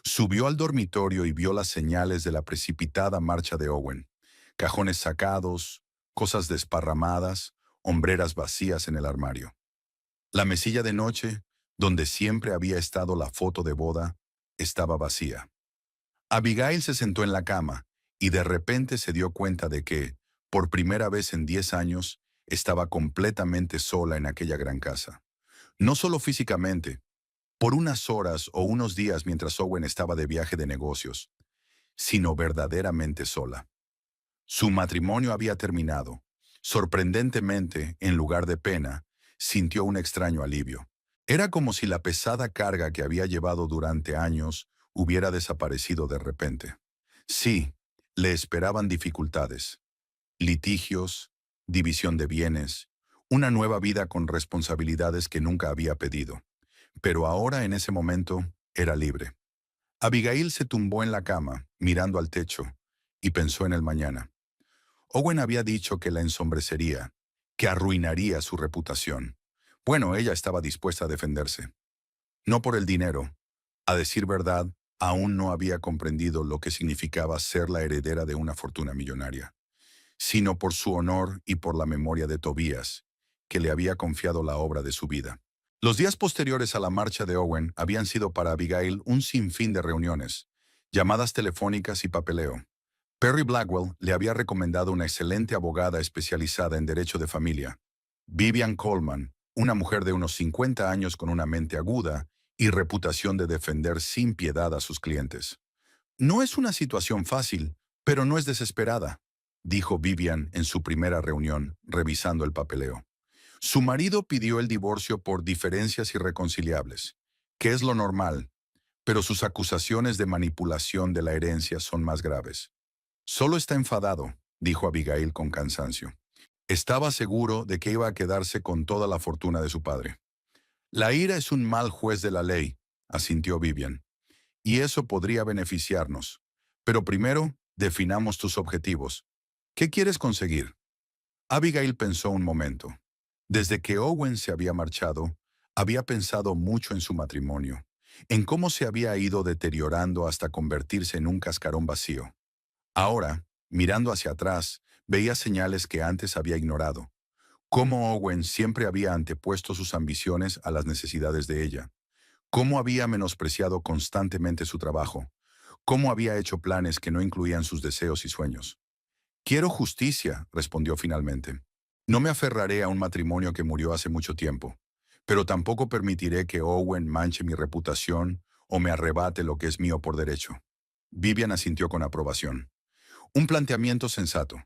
Subió al dormitorio y vio las señales de la precipitada marcha de Owen. Cajones sacados, cosas desparramadas, hombreras vacías en el armario. La mesilla de noche, donde siempre había estado la foto de boda, estaba vacía. Abigail se sentó en la cama y de repente se dio cuenta de que, por primera vez en 10 años, estaba completamente sola en aquella gran casa. No solo físicamente, por unas horas o unos días mientras Owen estaba de viaje de negocios, sino verdaderamente sola. Su matrimonio había terminado. Sorprendentemente, en lugar de pena, sintió un extraño alivio. Era como si la pesada carga que había llevado durante años hubiera desaparecido de repente. Sí, le esperaban dificultades, litigios, división de bienes, una nueva vida con responsabilidades que nunca había pedido. Pero ahora, en ese momento, era libre. Abigail se tumbó en la cama, mirando al techo, y pensó en el mañana. Owen había dicho que la ensombrecería, que arruinaría su reputación. Bueno, ella estaba dispuesta a defenderse. No por el dinero. A decir verdad, aún no había comprendido lo que significaba ser la heredera de una fortuna millonaria, sino por su honor y por la memoria de Tobías, que le había confiado la obra de su vida. Los días posteriores a la marcha de Owen habían sido para Abigail un sinfín de reuniones, llamadas telefónicas y papeleo. Perry Blackwell le había recomendado una excelente abogada especializada en derecho de familia, Vivian Coleman, una mujer de unos 50 años con una mente aguda y reputación de defender sin piedad a sus clientes. No es una situación fácil, pero no es desesperada, dijo Vivian en su primera reunión, revisando el papeleo. Su marido pidió el divorcio por diferencias irreconciliables, que es lo normal, pero sus acusaciones de manipulación de la herencia son más graves. Solo está enfadado, dijo Abigail con cansancio. Estaba seguro de que iba a quedarse con toda la fortuna de su padre. La ira es un mal juez de la ley, asintió Vivian, y eso podría beneficiarnos. Pero primero, definamos tus objetivos. ¿Qué quieres conseguir? Abigail pensó un momento. Desde que Owen se había marchado, había pensado mucho en su matrimonio, en cómo se había ido deteriorando hasta convertirse en un cascarón vacío. Ahora, mirando hacia atrás, veía señales que antes había ignorado. Cómo Owen siempre había antepuesto sus ambiciones a las necesidades de ella. Cómo había menospreciado constantemente su trabajo. Cómo había hecho planes que no incluían sus deseos y sueños. Quiero justicia, respondió finalmente. No me aferraré a un matrimonio que murió hace mucho tiempo, pero tampoco permitiré que Owen manche mi reputación o me arrebate lo que es mío por derecho. Vivian asintió con aprobación. Un planteamiento sensato.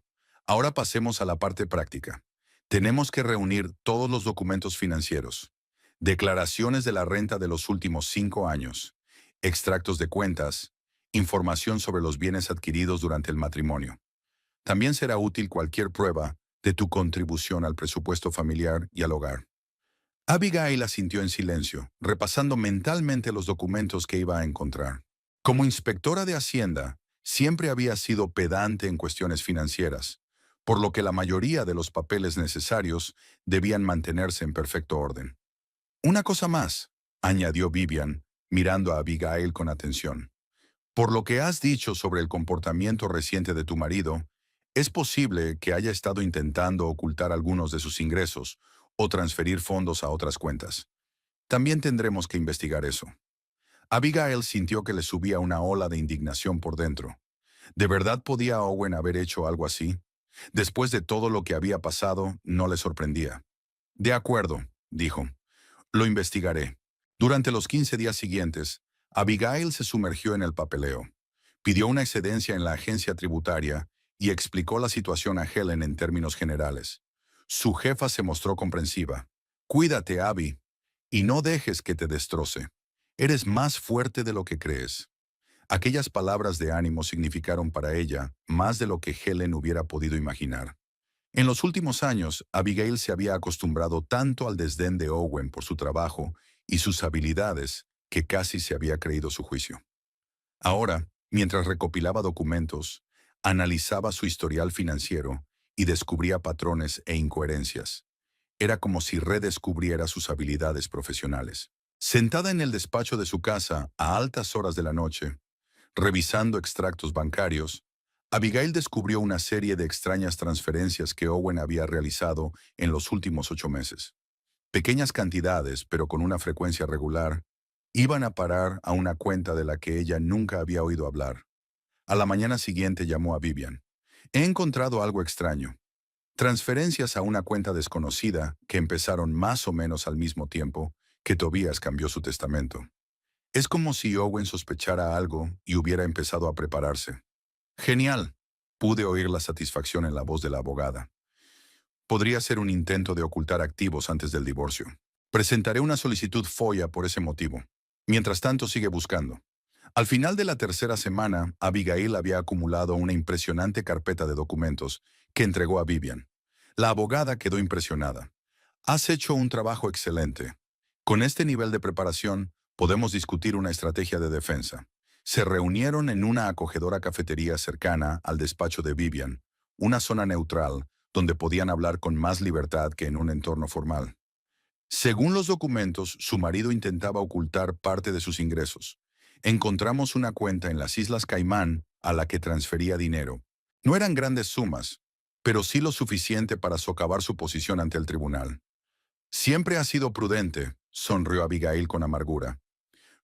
Ahora pasemos a la parte práctica. Tenemos que reunir todos los documentos financieros, declaraciones de la renta de los últimos 5 años, extractos de cuentas, información sobre los bienes adquiridos durante el matrimonio. También será útil cualquier prueba de tu contribución al presupuesto familiar y al hogar. Abigail asintió en silencio, repasando mentalmente los documentos que iba a encontrar. Como inspectora de Hacienda, siempre había sido pedante en cuestiones financieras, por lo que la mayoría de los papeles necesarios debían mantenerse en perfecto orden. Una cosa más, añadió Vivian, mirando a Abigail con atención. Por lo que has dicho sobre el comportamiento reciente de tu marido, es posible que haya estado intentando ocultar algunos de sus ingresos o transferir fondos a otras cuentas. También tendremos que investigar eso. Abigail sintió que le subía una ola de indignación por dentro. ¿De verdad podía Owen haber hecho algo así? Después de todo lo que había pasado, no le sorprendía. De acuerdo, dijo. Lo investigaré. Durante los 15 días siguientes, Abigail se sumergió en el papeleo. Pidió una excedencia en la agencia tributaria y explicó la situación a Helen en términos generales. Su jefa se mostró comprensiva. Cuídate, Abby, y no dejes que te destroce. Eres más fuerte de lo que crees. Aquellas palabras de ánimo significaron para ella más de lo que Helen hubiera podido imaginar. En los últimos años, Abigail se había acostumbrado tanto al desdén de Owen por su trabajo y sus habilidades que casi se había creído su juicio. Ahora, mientras recopilaba documentos, analizaba su historial financiero y descubría patrones e incoherencias. Era como si redescubriera sus habilidades profesionales. Sentada en el despacho de su casa a altas horas de la noche, revisando extractos bancarios, Abigail descubrió una serie de extrañas transferencias que Owen había realizado en los últimos 8 meses. Pequeñas cantidades, pero con una frecuencia regular, iban a parar a una cuenta de la que ella nunca había oído hablar. A la mañana siguiente llamó a Vivian. He encontrado algo extraño. Transferencias a una cuenta desconocida que empezaron más o menos al mismo tiempo que Tobias cambió su testamento. Es como si Owen sospechara algo y hubiera empezado a prepararse. Genial. Pude oír la satisfacción en la voz de la abogada. Podría ser un intento de ocultar activos antes del divorcio. Presentaré una solicitud FOIA por ese motivo. Mientras tanto, sigue buscando. Al final de la tercera semana, Abigail había acumulado una impresionante carpeta de documentos que entregó a Vivian. La abogada quedó impresionada. Has hecho un trabajo excelente. Con este nivel de preparación, podemos discutir una estrategia de defensa. Se reunieron en una acogedora cafetería cercana al despacho de Vivian, una zona neutral, donde podían hablar con más libertad que en un entorno formal. Según los documentos, su marido intentaba ocultar parte de sus ingresos. Encontramos una cuenta en las Islas Caimán a la que transfería dinero. No eran grandes sumas, pero sí lo suficiente para socavar su posición ante el tribunal. Siempre ha sido prudente, sonrió Abigail con amargura.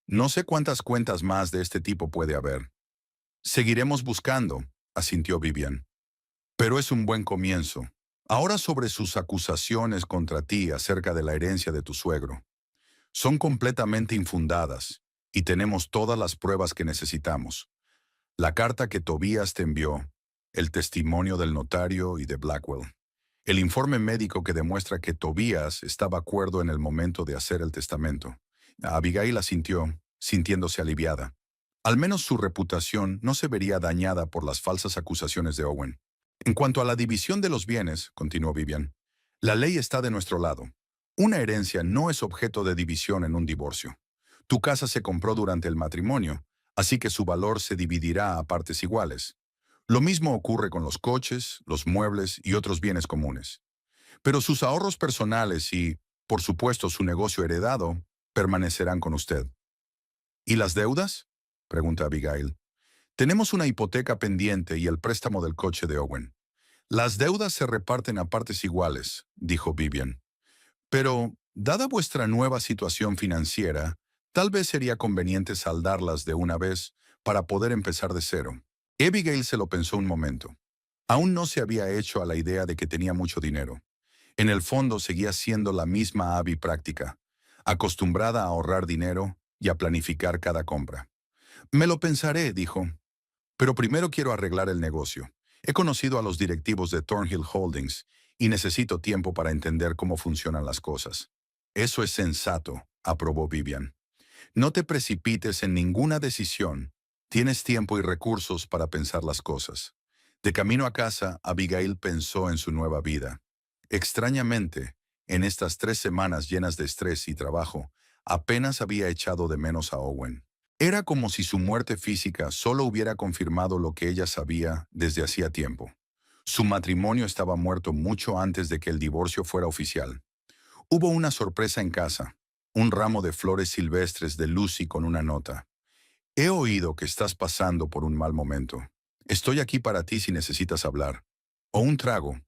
No sé cuántas cuentas más de este tipo puede haber. Seguiremos buscando, asintió Vivian. Pero es un buen comienzo. Ahora sobre sus acusaciones contra ti acerca de la herencia de tu suegro. Son completamente infundadas, y tenemos todas las pruebas que necesitamos. La carta que Tobias te envió, el testimonio del notario y de Blackwell, el informe médico que demuestra que Tobias estaba cuerdo en el momento de hacer el testamento. Abigail asintió, sintiéndose aliviada. Al menos su reputación no se vería dañada por las falsas acusaciones de Owen. En cuanto a la división de los bienes, continuó Vivian, la ley está de nuestro lado. Una herencia no es objeto de división en un divorcio. Tu casa se compró durante el matrimonio, así que su valor se dividirá a partes iguales. Lo mismo ocurre con los coches, los muebles y otros bienes comunes. Pero sus ahorros personales y, por supuesto, su negocio heredado, permanecerán con usted. ¿Y las deudas? Pregunta Abigail. Tenemos una hipoteca pendiente y el préstamo del coche de Owen. Las deudas se reparten a partes iguales, dijo Vivian. Pero, dada vuestra nueva situación financiera, tal vez sería conveniente saldarlas de una vez para poder empezar de cero. Abigail se lo pensó un momento. Aún no se había hecho a la idea de que tenía mucho dinero. En el fondo seguía siendo la misma Abby práctica, acostumbrada a ahorrar dinero y a planificar cada compra. Me lo pensaré, dijo. Pero primero quiero arreglar el negocio. He conocido a los directivos de Thornhill Holdings y necesito tiempo para entender cómo funcionan las cosas. Eso es sensato, aprobó Vivian. No te precipites en ninguna decisión. Tienes tiempo y recursos para pensar las cosas. De camino a casa, Abigail pensó en su nueva vida. Extrañamente, en estas 3 semanas llenas de estrés y trabajo, apenas había echado de menos a Owen. Era como si su muerte física solo hubiera confirmado lo que ella sabía desde hacía tiempo. Su matrimonio estaba muerto mucho antes de que el divorcio fuera oficial. Hubo una sorpresa en casa, un ramo de flores silvestres de Lucy con una nota. He oído que estás pasando por un mal momento. Estoy aquí para ti si necesitas hablar. O un trago.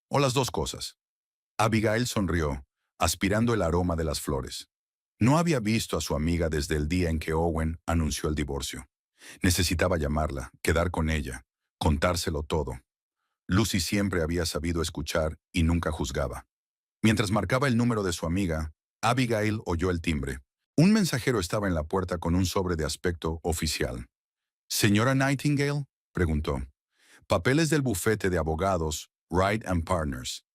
O las dos cosas. Abigail sonrió, aspirando el aroma de las flores. No había visto a su amiga desde el día en que Owen anunció el divorcio. Necesitaba llamarla, quedar con ella, contárselo todo. Lucy siempre había sabido escuchar y nunca juzgaba. Mientras marcaba el número de su amiga, Abigail oyó el timbre. Un mensajero estaba en la puerta con un sobre de aspecto oficial. ¿Señora Nightingale?, preguntó. Papeles del bufete de abogados, Wright and Partners.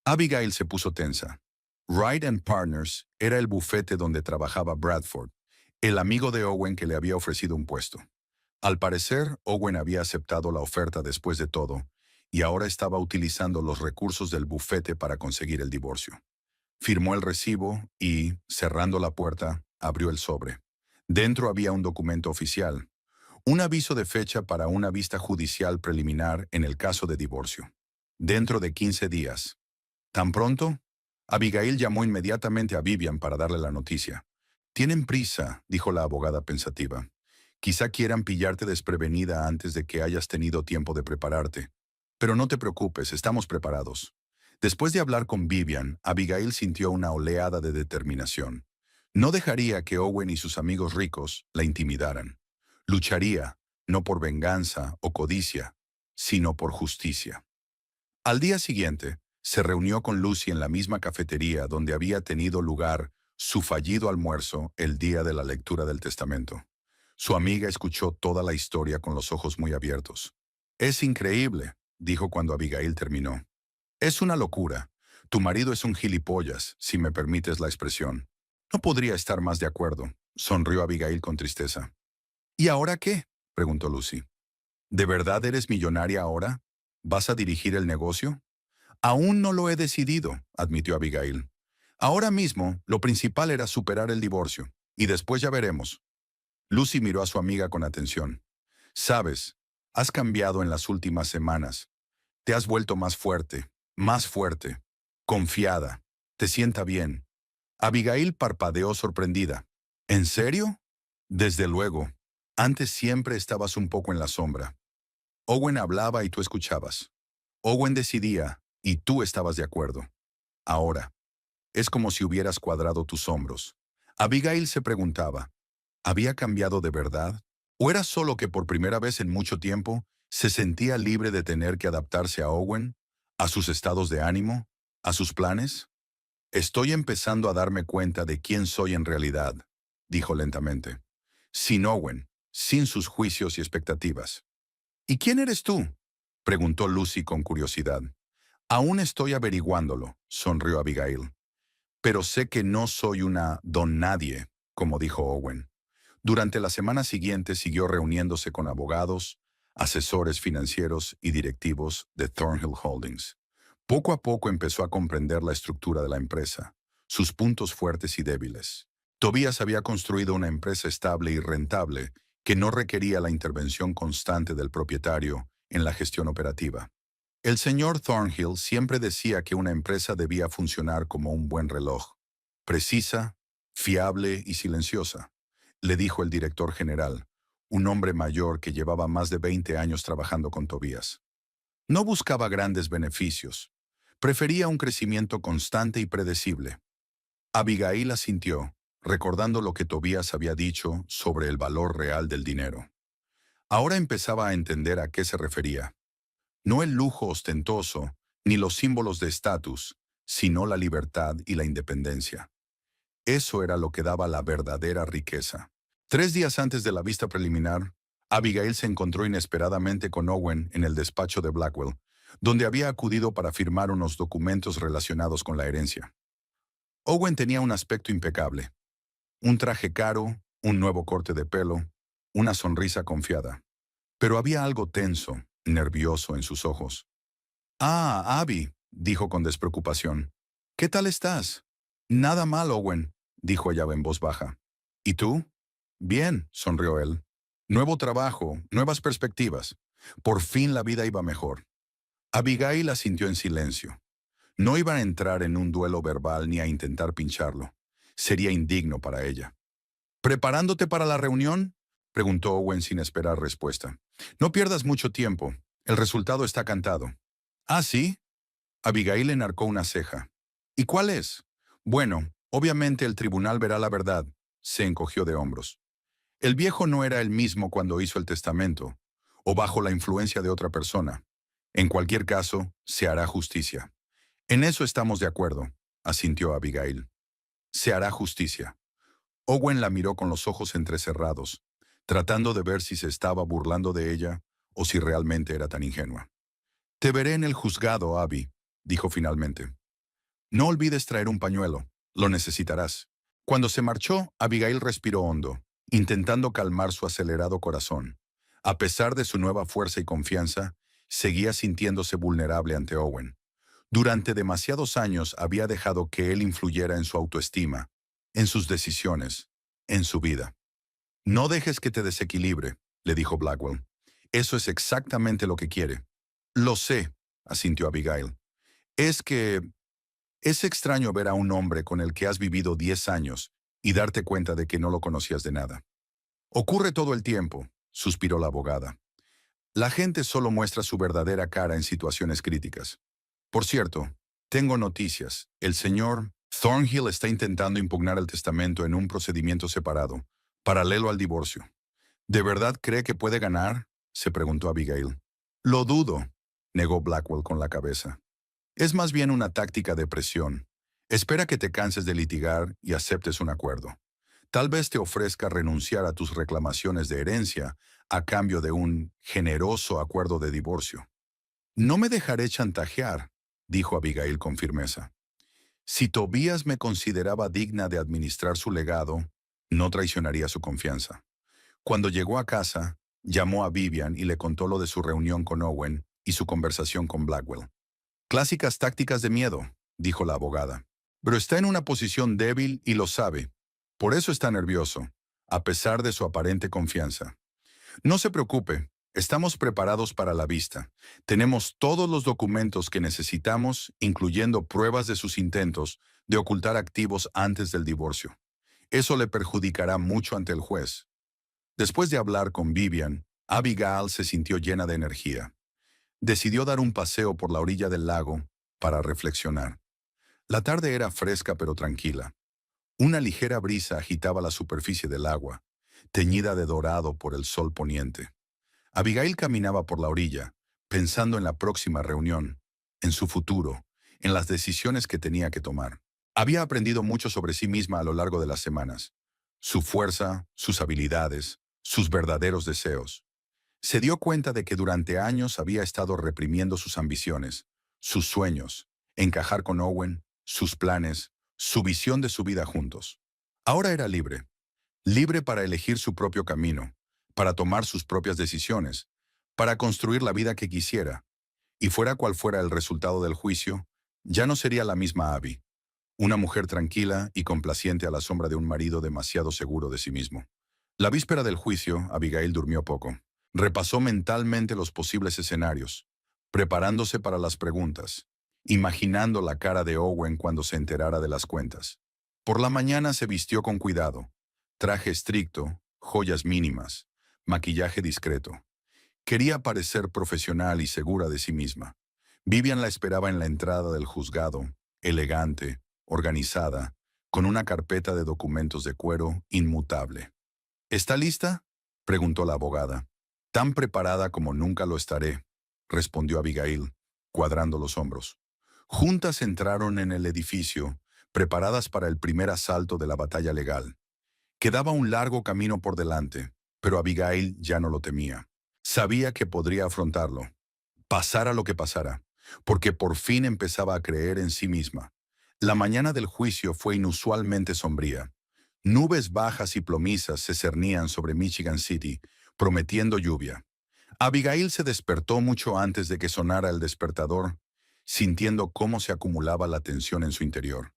Abigail se puso tensa. Wright and Partners era el bufete donde trabajaba Bradford, el amigo de Owen que le había ofrecido un puesto. Al parecer, Owen había aceptado la oferta después de todo, y ahora estaba utilizando los recursos del bufete para conseguir el divorcio. Firmó el recibo y, cerrando la puerta, abrió el sobre. Dentro había un documento oficial, un aviso de fecha para una vista judicial preliminar en el caso de divorcio. Dentro de 15 días. ¿Tan pronto? Abigail llamó inmediatamente a Vivian para darle la noticia. «Tienen prisa», dijo la abogada pensativa. «Quizá quieran pillarte desprevenida antes de que hayas tenido tiempo de prepararte. Pero no te preocupes, estamos preparados». Después de hablar con Vivian, Abigail sintió una oleada de determinación. No dejaría que Owen y sus amigos ricos la intimidaran. Lucharía, no por venganza o codicia, sino por justicia. Al día siguiente, se reunió con Lucy en la misma cafetería donde había tenido lugar su fallido almuerzo el día de la lectura del testamento. Su amiga escuchó toda la historia con los ojos muy abiertos. «Es increíble», dijo cuando Abigail terminó. «Es una locura. Tu marido es un gilipollas, si me permites la expresión». «No podría estar más de acuerdo», sonrió Abigail con tristeza. «¿Y ahora qué?», preguntó Lucy. «¿De verdad eres millonaria ahora? ¿Vas a dirigir el negocio?» «Aún no lo he decidido», admitió Abigail. «Ahora mismo, lo principal era superar el divorcio, y después ya veremos». Lucy miró a su amiga con atención. «Sabes, has cambiado en las últimas semanas. Te has vuelto más fuerte, confiada. Te sienta bien». Abigail parpadeó sorprendida. «¿En serio?» «Desde luego. Antes siempre estabas un poco en la sombra. Owen hablaba y tú escuchabas. Owen decidía y tú estabas de acuerdo. Ahora, es como si hubieras cuadrado tus hombros». Abigail se preguntaba, ¿había cambiado de verdad? ¿O era solo que por primera vez en mucho tiempo se sentía libre de tener que adaptarse a Owen, a sus estados de ánimo, a sus planes? «Estoy empezando a darme cuenta de quién soy en realidad», dijo lentamente. «Sin Owen, sin sus juicios y expectativas». «¿Y quién eres tú?», preguntó Lucy con curiosidad. «Aún estoy averiguándolo», sonrió Abigail. «Pero sé que no soy una don nadie», como dijo Owen. Durante la semana siguiente siguió reuniéndose con abogados, asesores financieros y directivos de Thornhill Holdings. Poco a poco empezó a comprender la estructura de la empresa, sus puntos fuertes y débiles. Tobias había construido una empresa estable y rentable que no requería la intervención constante del propietario en la gestión operativa. El señor Thornhill siempre decía que una empresa debía funcionar como un buen reloj, precisa, fiable y silenciosa, le dijo el director general, un hombre mayor que llevaba más de 20 años trabajando con Tobias. No buscaba grandes beneficios, prefería un crecimiento constante y predecible. Abigail asintió, recordando lo que Tobias había dicho sobre el valor real del dinero. Ahora empezaba a entender a qué se refería. No el lujo ostentoso, ni los símbolos de estatus, sino la libertad y la independencia. Eso era lo que daba la verdadera riqueza. 3 días antes de la vista preliminar, Abigail se encontró inesperadamente con Owen en el despacho de Blackwell, donde había acudido para firmar unos documentos relacionados con la herencia. Owen tenía un aspecto impecable. Un traje caro, un nuevo corte de pelo, una sonrisa confiada. Pero había algo tenso, nervioso en sus ojos. «Ah, Abby», dijo con despreocupación. «¿Qué tal estás?» «Nada mal, Owen», dijo ella en voz baja. «¿Y tú?» «Bien», sonrió él. «Nuevo trabajo, nuevas perspectivas. Por fin la vida iba mejor». Abigail asintió en silencio. No iba a entrar en un duelo verbal ni a intentar pincharlo. Sería indigno para ella. «¿Preparándote para la reunión?», preguntó Owen sin esperar respuesta. «No pierdas mucho tiempo. El resultado está cantado». «¿Ah, sí?». Abigail enarcó una ceja. «¿Y cuál es?». «Bueno, obviamente el tribunal verá la verdad». Se encogió de hombros. El viejo no era el mismo cuando hizo el testamento, o bajo la influencia de otra persona. En cualquier caso, se hará justicia. «En eso estamos de acuerdo», asintió Abigail. Se hará justicia. Owen la miró con los ojos entrecerrados, tratando de ver si se estaba burlando de ella o si realmente era tan ingenua. Te veré en el juzgado, Abby, dijo finalmente. No olvides traer un pañuelo. Lo necesitarás. Cuando se marchó, Abigail respiró hondo, intentando calmar su acelerado corazón. A pesar de su nueva fuerza y confianza, seguía sintiéndose vulnerable ante Owen. Durante demasiados años había dejado que él influyera en su autoestima, en sus decisiones, en su vida. No dejes que te desequilibre, le dijo Blackwell. Eso es exactamente lo que quiere. Lo sé, asintió Abigail. Es que es extraño ver a un hombre con el que has vivido 10 años y darte cuenta de que no lo conocías de nada. Ocurre todo el tiempo, suspiró la abogada. La gente solo muestra su verdadera cara en situaciones críticas. Por cierto, tengo noticias. El señor Thornhill está intentando impugnar el testamento en un procedimiento separado, paralelo al divorcio. ¿De verdad cree que puede ganar?, se preguntó Abigail. Lo dudo, negó Blackwell con la cabeza. Es más bien una táctica de presión. Espera que te canses de litigar y aceptes un acuerdo. Tal vez te ofrezca renunciar a tus reclamaciones de herencia a cambio de un generoso acuerdo de divorcio. No me dejaré chantajear, dijo Abigail con firmeza. Si Tobías me consideraba digna de administrar su legado, no traicionaría su confianza. Cuando llegó a casa, llamó a Vivian y le contó lo de su reunión con Owen y su conversación con Blackwell. Clásicas tácticas de miedo, dijo la abogada. Pero está en una posición débil y lo sabe. Por eso está nervioso, a pesar de su aparente confianza. No se preocupe, estamos preparados para la vista. Tenemos todos los documentos que necesitamos, incluyendo pruebas de sus intentos de ocultar activos antes del divorcio. Eso le perjudicará mucho ante el juez. Después de hablar con Vivian, Abigail se sintió llena de energía. Decidió dar un paseo por la orilla del lago para reflexionar. La tarde era fresca pero tranquila. Una ligera brisa agitaba la superficie del agua, teñida de dorado por el sol poniente. Abigail caminaba por la orilla, pensando en la próxima reunión, en su futuro, en las decisiones que tenía que tomar. Había aprendido mucho sobre sí misma a lo largo de las semanas. Su fuerza, sus habilidades, sus verdaderos deseos. Se dio cuenta de que durante años había estado reprimiendo sus ambiciones, sus sueños, encajar con Owen, sus planes, su visión de su vida juntos. Ahora era libre, libre para elegir su propio camino, para tomar sus propias decisiones, para construir la vida que quisiera, y fuera cual fuera el resultado del juicio, ya no sería la misma Abby, una mujer tranquila y complaciente a la sombra de un marido demasiado seguro de sí mismo. La víspera del juicio, Abigail durmió poco. Repasó mentalmente los posibles escenarios, preparándose para las preguntas, imaginando la cara de Owen cuando se enterara de las cuentas. Por la mañana se vistió con cuidado, traje estricto, joyas mínimas, maquillaje discreto. Quería parecer profesional y segura de sí misma. Vivian la esperaba en la entrada del juzgado, elegante, organizada, con una carpeta de documentos de cuero inmutable. ¿Está lista?, preguntó la abogada. Tan preparada como nunca lo estaré, respondió Abigail, cuadrando los hombros. Juntas entraron en el edificio, preparadas para el primer asalto de la batalla legal. Quedaba un largo camino por delante, pero Abigail ya no lo temía. Sabía que podría afrontarlo, pasara lo que pasara, porque por fin empezaba a creer en sí misma. La mañana del juicio fue inusualmente sombría. Nubes bajas y plomizas se cernían sobre Michigan City, prometiendo lluvia. Abigail se despertó mucho antes de que sonara el despertador, sintiendo cómo se acumulaba la tensión en su interior.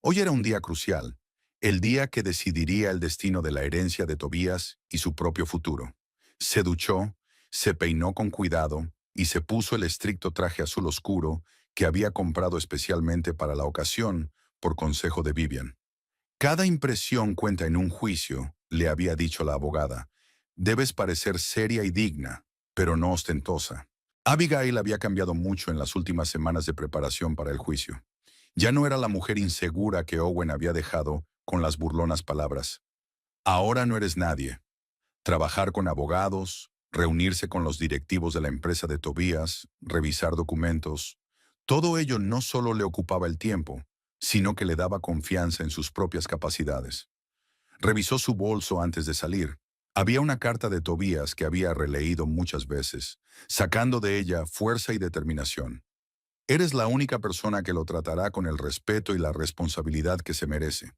Hoy era un día crucial, el día que decidiría el destino de la herencia de Tobías y su propio futuro. Se duchó, se peinó con cuidado y se puso el estricto traje azul oscuro que había comprado especialmente para la ocasión por consejo de Vivian. Cada impresión cuenta en un juicio, le había dicho la abogada. Debes parecer seria y digna, pero no ostentosa. Abigail había cambiado mucho en las últimas semanas de preparación para el juicio. Ya no era la mujer insegura que Owen había dejado con las burlonas palabras. Ahora no eres nadie. Trabajar con abogados, reunirse con los directivos de la empresa de Tobías, revisar documentos. Todo ello no solo le ocupaba el tiempo, sino que le daba confianza en sus propias capacidades. Revisó su bolso antes de salir. Había una carta de Tobías que había releído muchas veces, sacando de ella fuerza y determinación. Eres la única persona que lo tratará con el respeto y la responsabilidad que se merece,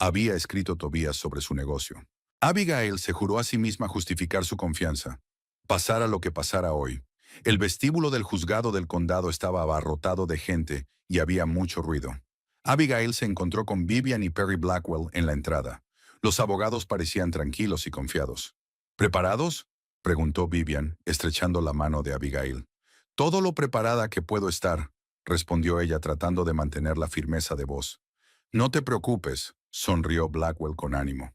había escrito Tobías sobre su negocio. Abigail se juró a sí misma justificar su confianza. Pasara lo que pasara hoy. El vestíbulo del juzgado del condado estaba abarrotado de gente y había mucho ruido. Abigail se encontró con Vivian y Perry Blackwell en la entrada. Los abogados parecían tranquilos y confiados. ¿Preparados?, preguntó Vivian, estrechando la mano de Abigail. Todo lo preparada que puedo estar, respondió ella tratando de mantener la firmeza de voz. No te preocupes, sonrió Blackwell con ánimo.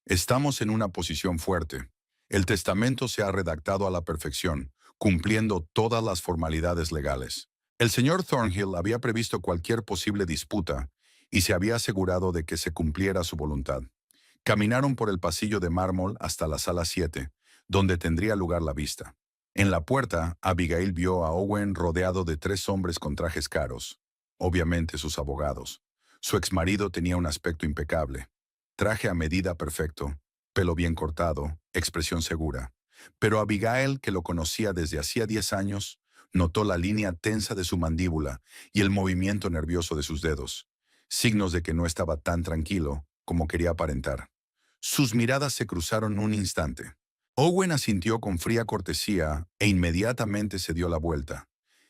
Estamos en una posición fuerte. El testamento se ha redactado a la perfección, cumpliendo todas las formalidades legales. El señor Thornhill había previsto cualquier posible disputa y se había asegurado de que se cumpliera su voluntad. Caminaron por el pasillo de mármol hasta la sala 7, donde tendría lugar la vista. En la puerta, Abigail vio a Owen rodeado de 3 hombres con trajes caros, obviamente sus abogados. Su exmarido tenía un aspecto impecable, traje a medida perfecto, pelo bien cortado, expresión segura. Pero Abigail, que lo conocía desde hacía 10 años, notó la línea tensa de su mandíbula y el movimiento nervioso de sus dedos, signos de que no estaba tan tranquilo como quería aparentar. Sus miradas se cruzaron un instante. Owen asintió con fría cortesía e inmediatamente se dio la vuelta,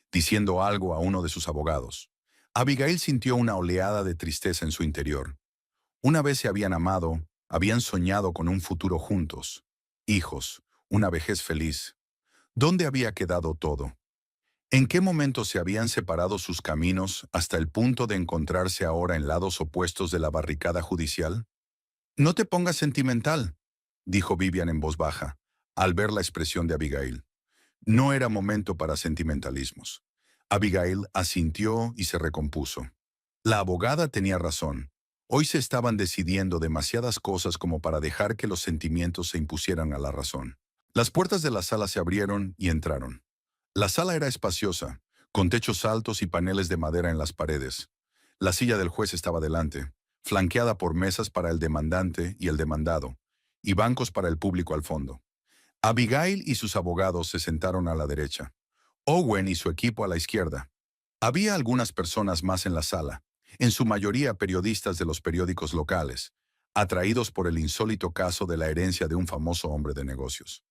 diciendo algo a uno de sus abogados. Abigail sintió una oleada de tristeza en su interior. Una vez se habían amado, habían soñado con un futuro juntos, hijos, una vejez feliz. ¿Dónde había quedado todo? ¿En qué momento se habían separado sus caminos hasta el punto de encontrarse ahora en lados opuestos de la barricada judicial? No te pongas sentimental, dijo Vivian en voz baja, al ver la expresión de Abigail. No era momento para sentimentalismos. Abigail asintió y se recompuso. La abogada tenía razón. Hoy se estaban decidiendo demasiadas cosas como para dejar que los sentimientos se impusieran a la razón. Las puertas de la sala se abrieron y entraron. La sala era espaciosa, con techos altos y paneles de madera en las paredes. La silla del juez estaba delante, flanqueada por mesas para el demandante y el demandado, y bancos para el público al fondo. Abigail y sus abogados se sentaron a la derecha. Owen y su equipo a la izquierda. Había algunas personas más en la sala, en su mayoría periodistas de los periódicos locales, atraídos por el insólito caso de la herencia de un famoso hombre de negocios.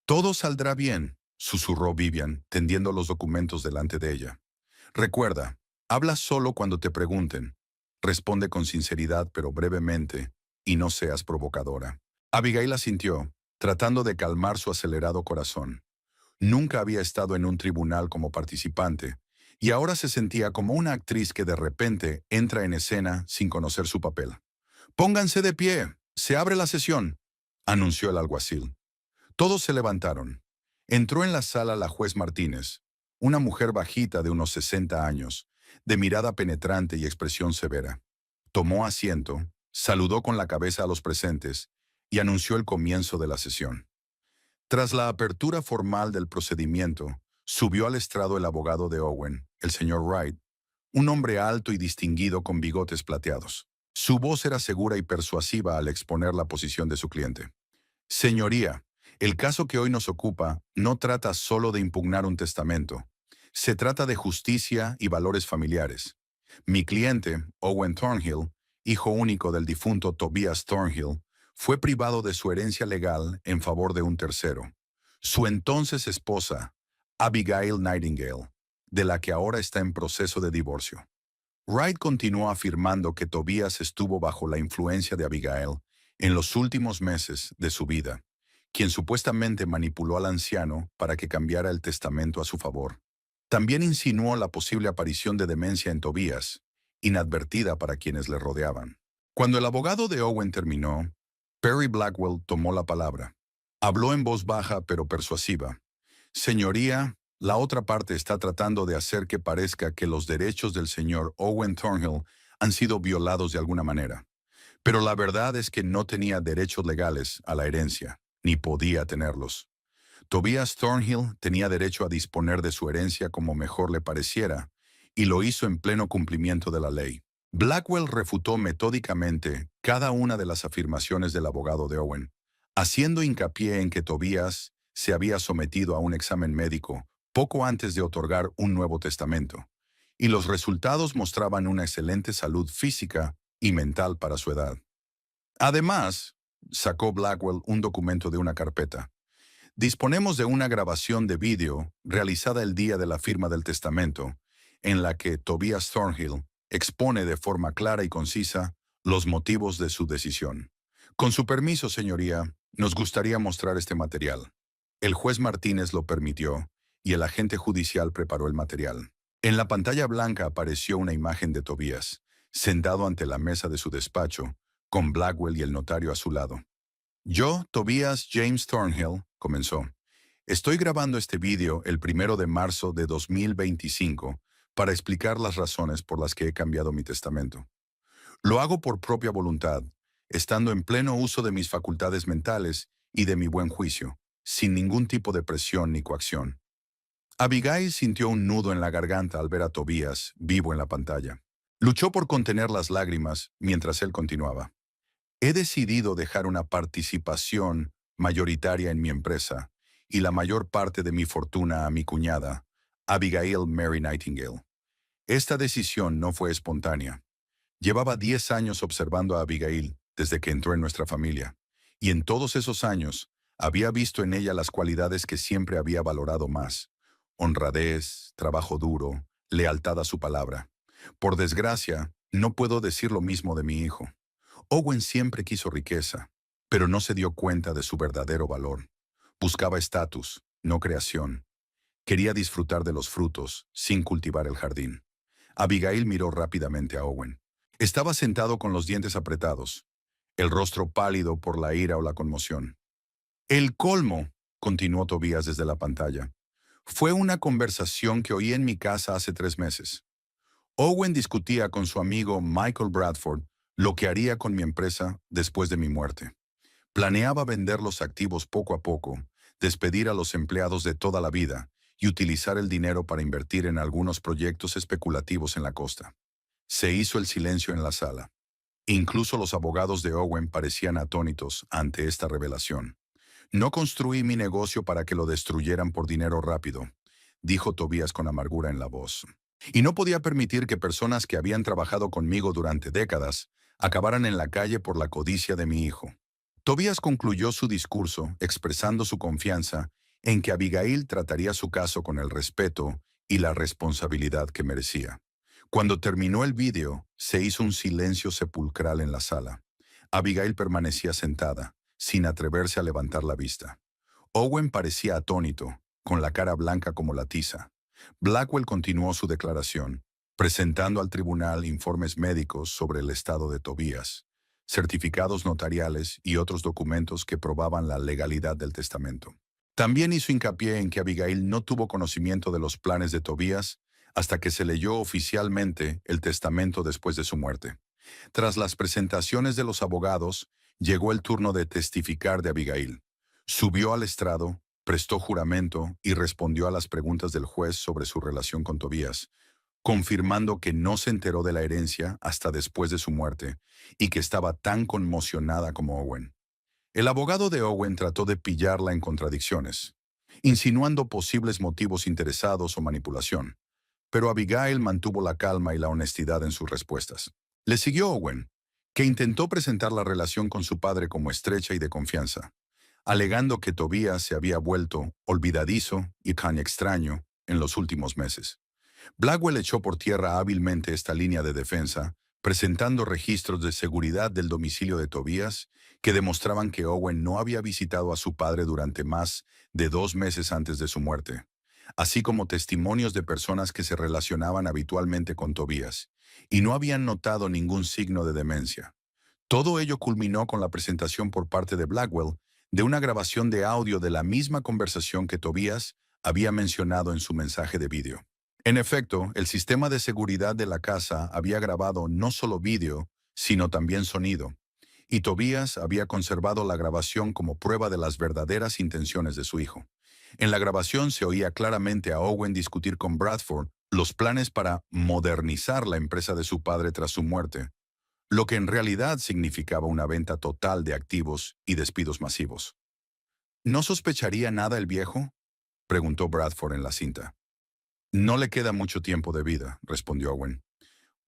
Todo saldrá bien, susurró Vivian, tendiendo los documentos delante de ella. Recuerda, habla solo cuando te pregunten. Responde con sinceridad pero brevemente, y no seas provocadora. Abigail asintió, tratando de calmar su acelerado corazón. Nunca había estado en un tribunal como participante, y ahora se sentía como una actriz que de repente entra en escena sin conocer su papel. «Pónganse de pie, se abre la sesión», anunció el alguacil. Todos se levantaron. Entró en la sala la juez Martínez, una mujer bajita de unos 60 años, de mirada penetrante y expresión severa. Tomó asiento, saludó con la cabeza a los presentes y anunció el comienzo de la sesión. Tras la apertura formal del procedimiento, subió al estrado el abogado de Owen, el señor Wright, un hombre alto y distinguido con bigotes plateados. Su voz era segura y persuasiva al exponer la posición de su cliente. Señoría, el caso que hoy nos ocupa no trata solo de impugnar un testamento. Se trata de justicia y valores familiares. Mi cliente, Owen Thornhill, hijo único del difunto Tobias Thornhill, fue privado de su herencia legal en favor de un tercero, su entonces esposa, Abigail Nightingale, de la que ahora está en proceso de divorcio. Wright continuó afirmando que Tobias estuvo bajo la influencia de Abigail en los últimos meses de su vida, quien supuestamente manipuló al anciano para que cambiara el testamento a su favor. También insinuó la posible aparición de demencia en Tobias, inadvertida para quienes le rodeaban. Cuando el abogado de Owen terminó, Perry Blackwell tomó la palabra. Habló en voz baja pero persuasiva. Señoría, la otra parte está tratando de hacer que parezca que los derechos del señor Owen Thornhill han sido violados de alguna manera. Pero la verdad es que no tenía derechos legales a la herencia, ni podía tenerlos. Tobias Thornhill tenía derecho a disponer de su herencia como mejor le pareciera, y lo hizo en pleno cumplimiento de la ley. Blackwell refutó metódicamente cada una de las afirmaciones del abogado de Owen, haciendo hincapié en que Tobias se había sometido a un examen médico poco antes de otorgar un nuevo testamento, y los resultados mostraban una excelente salud física y mental para su edad. Además, sacó Blackwell un documento de una carpeta. Disponemos de una grabación de vídeo realizada el día de la firma del testamento, en la que Tobias Thornhill expone de forma clara y concisa los motivos de su decisión. Con su permiso, señoría, nos gustaría mostrar este material. El juez Martínez lo permitió y el agente judicial preparó el material. En la pantalla blanca apareció una imagen de Tobias, sentado ante la mesa de su despacho, con Blackwell y el notario a su lado. Yo, Tobias James Thornhill, comenzó. Estoy grabando este vídeo el 1 de marzo de 2025 para explicar las razones por las que he cambiado mi testamento. Lo hago por propia voluntad, estando en pleno uso de mis facultades mentales y de mi buen juicio, sin ningún tipo de presión ni coacción. Abigail sintió un nudo en la garganta al ver a Tobias vivo en la pantalla. Luchó por contener las lágrimas mientras él continuaba. He decidido dejar una participación mayoritaria en mi empresa y la mayor parte de mi fortuna a mi cuñada, Abigail Mary Nightingale. Esta decisión no fue espontánea. Llevaba 10 años observando a Abigail desde que entró en nuestra familia, y en todos esos años había visto en ella las cualidades que siempre había valorado más: honradez, trabajo duro, lealtad a su palabra. Por desgracia, no puedo decir lo mismo de mi hijo. Owen siempre quiso riqueza, pero no se dio cuenta de su verdadero valor. Buscaba estatus, no creación. Quería disfrutar de los frutos, sin cultivar el jardín. Abigail miró rápidamente a Owen. Estaba sentado con los dientes apretados, el rostro pálido por la ira o la conmoción. El colmo, continuó Tobias desde la pantalla, fue una conversación que oí en mi casa hace 3 meses. Owen discutía con su amigo Michael Bradford lo que haría con mi empresa después de mi muerte. Planeaba vender los activos poco a poco, despedir a los empleados de toda la vida y utilizar el dinero para invertir en algunos proyectos especulativos en la costa. Se hizo el silencio en la sala. Incluso los abogados de Owen parecían atónitos ante esta revelación. No construí mi negocio para que lo destruyeran por dinero rápido, dijo Tobias con amargura en la voz. Y no podía permitir que personas que habían trabajado conmigo durante décadas acabaran en la calle por la codicia de mi hijo. Tobias concluyó su discurso expresando su confianza en que Abigail trataría su caso con el respeto y la responsabilidad que merecía. Cuando terminó el vídeo, se hizo un silencio sepulcral en la sala. Abigail permanecía sentada, sin atreverse a levantar la vista. Owen parecía atónito, con la cara blanca como la tiza. Blackwell continuó su declaración, presentando al tribunal informes médicos sobre el estado de Tobias, certificados notariales y otros documentos que probaban la legalidad del testamento. También hizo hincapié en que Abigail no tuvo conocimiento de los planes de Tobias hasta que se leyó oficialmente el testamento después de su muerte. Tras las presentaciones de los abogados, llegó el turno de testificar de Abigail. Subió al estrado, prestó juramento y respondió a las preguntas del juez sobre su relación con Tobias, confirmando que no se enteró de la herencia hasta después de su muerte y que estaba tan conmocionada como Owen. El abogado de Owen trató de pillarla en contradicciones, insinuando posibles motivos interesados o manipulación, pero Abigail mantuvo la calma y la honestidad en sus respuestas. Le siguió Owen, que intentó presentar la relación con su padre como estrecha y de confianza, alegando que Tobias se había vuelto olvidadizo y tan extraño en los últimos meses. Blackwell echó por tierra hábilmente esta línea de defensa, presentando registros de seguridad del domicilio de Tobias que demostraban que Owen no había visitado a su padre durante más de 2 meses antes de su muerte, así como testimonios de personas que se relacionaban habitualmente con Tobias y no habían notado ningún signo de demencia. Todo ello culminó con la presentación por parte de Blackwell de una grabación de audio de la misma conversación que Tobias había mencionado en su mensaje de vídeo. En efecto, el sistema de seguridad de la casa había grabado no solo vídeo, sino también sonido, y Tobias había conservado la grabación como prueba de las verdaderas intenciones de su hijo. En la grabación se oía claramente a Owen discutir con Bradford los planes para modernizar la empresa de su padre tras su muerte, lo que en realidad significaba una venta total de activos y despidos masivos. ¿No sospecharía nada el viejo?, preguntó Bradford en la cinta. No le queda mucho tiempo de vida, respondió Owen.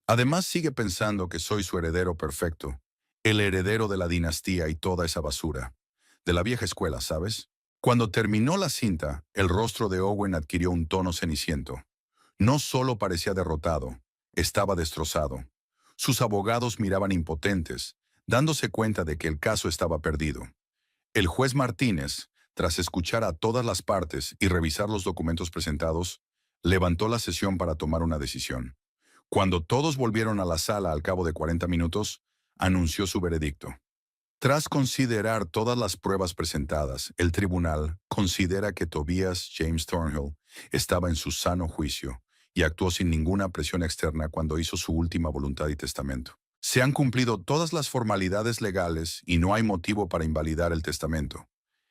Además sigue pensando que soy su heredero perfecto, el heredero de la dinastía y toda esa basura. De la vieja escuela, ¿sabes? Cuando terminó la cinta, el rostro de Owen adquirió un tono ceniciento. No solo parecía derrotado, estaba destrozado. Sus abogados miraban impotentes, dándose cuenta de que el caso estaba perdido. El juez Martínez, tras escuchar a todas las partes y revisar los documentos presentados, levantó la sesión para tomar una decisión. Cuando todos volvieron a la sala al cabo de 40 minutos, anunció su veredicto. Tras considerar todas las pruebas presentadas, el tribunal considera que Tobias James Thornhill estaba en su sano juicio y actuó sin ninguna presión externa cuando hizo su última voluntad y testamento. Se han cumplido todas las formalidades legales y no hay motivo para invalidar el testamento.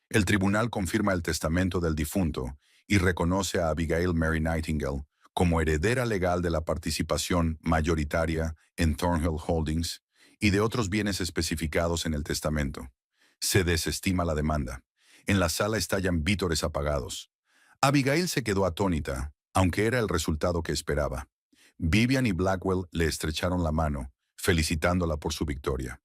El tribunal confirma el testamento del difunto y reconoce a Abigail Mary Nightingale como heredera legal de la participación mayoritaria en Thornhill Holdings y de otros bienes especificados en el testamento. Se desestima la demanda. En la sala estallan vítores apagados. Abigail se quedó atónita, aunque era el resultado que esperaba. Vivian y Blackwell le estrecharon la mano, felicitándola por su victoria.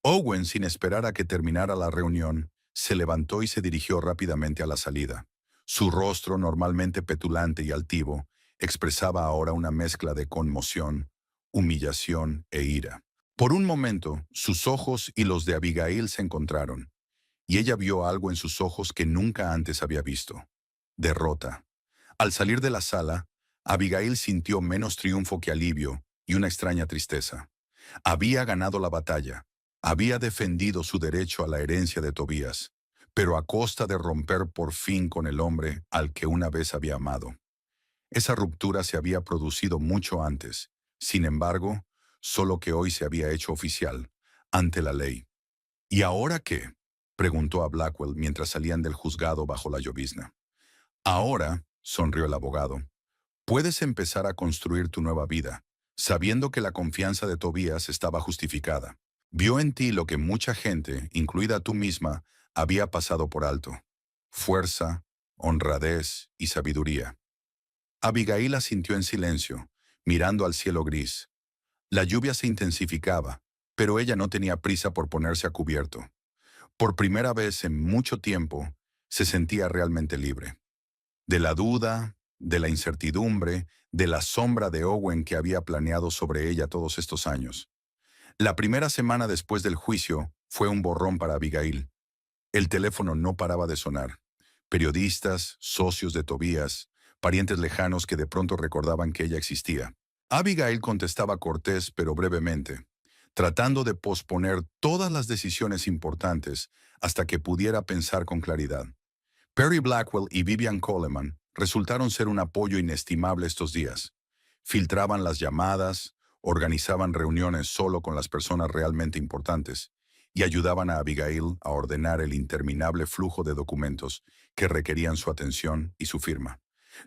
Owen, sin esperar a que terminara la reunión, se levantó y se dirigió rápidamente a la salida. Su rostro, normalmente petulante y altivo, expresaba ahora una mezcla de conmoción, humillación e ira. Por un momento, sus ojos y los de Abigail se encontraron, y ella vio algo en sus ojos que nunca antes había visto: derrota. Al salir de la sala, Abigail sintió menos triunfo que alivio y una extraña tristeza. Había ganado la batalla, había defendido su derecho a la herencia de Tobías, pero a costa de romper por fin con el hombre al que una vez había amado. Esa ruptura se había producido mucho antes, sin embargo, solo que hoy se había hecho oficial, ante la ley. ¿Y ahora qué?, preguntó a Blackwell mientras salían del juzgado bajo la llovizna. Ahora, sonrió el abogado, puedes empezar a construir tu nueva vida, sabiendo que la confianza de Tobías estaba justificada. Vio en ti lo que mucha gente, incluida tú misma, había pasado por alto: fuerza, honradez y sabiduría. Abigail asintió en silencio, mirando al cielo gris. La lluvia se intensificaba, pero ella no tenía prisa por ponerse a cubierto. Por primera vez en mucho tiempo, se sentía realmente libre. De la duda, de la incertidumbre, de la sombra de Owen que había planeado sobre ella todos estos años. La primera semana después del juicio fue un borrón para Abigail. El teléfono no paraba de sonar. Periodistas, socios de Tobías, parientes lejanos que de pronto recordaban que ella existía. Abigail contestaba cortés pero brevemente, tratando de posponer todas las decisiones importantes hasta que pudiera pensar con claridad. Perry Blackwell y Vivian Coleman resultaron ser un apoyo inestimable estos días. Filtraban las llamadas, organizaban reuniones solo con las personas realmente importantes y ayudaban a Abigail a ordenar el interminable flujo de documentos que requerían su atención y su firma.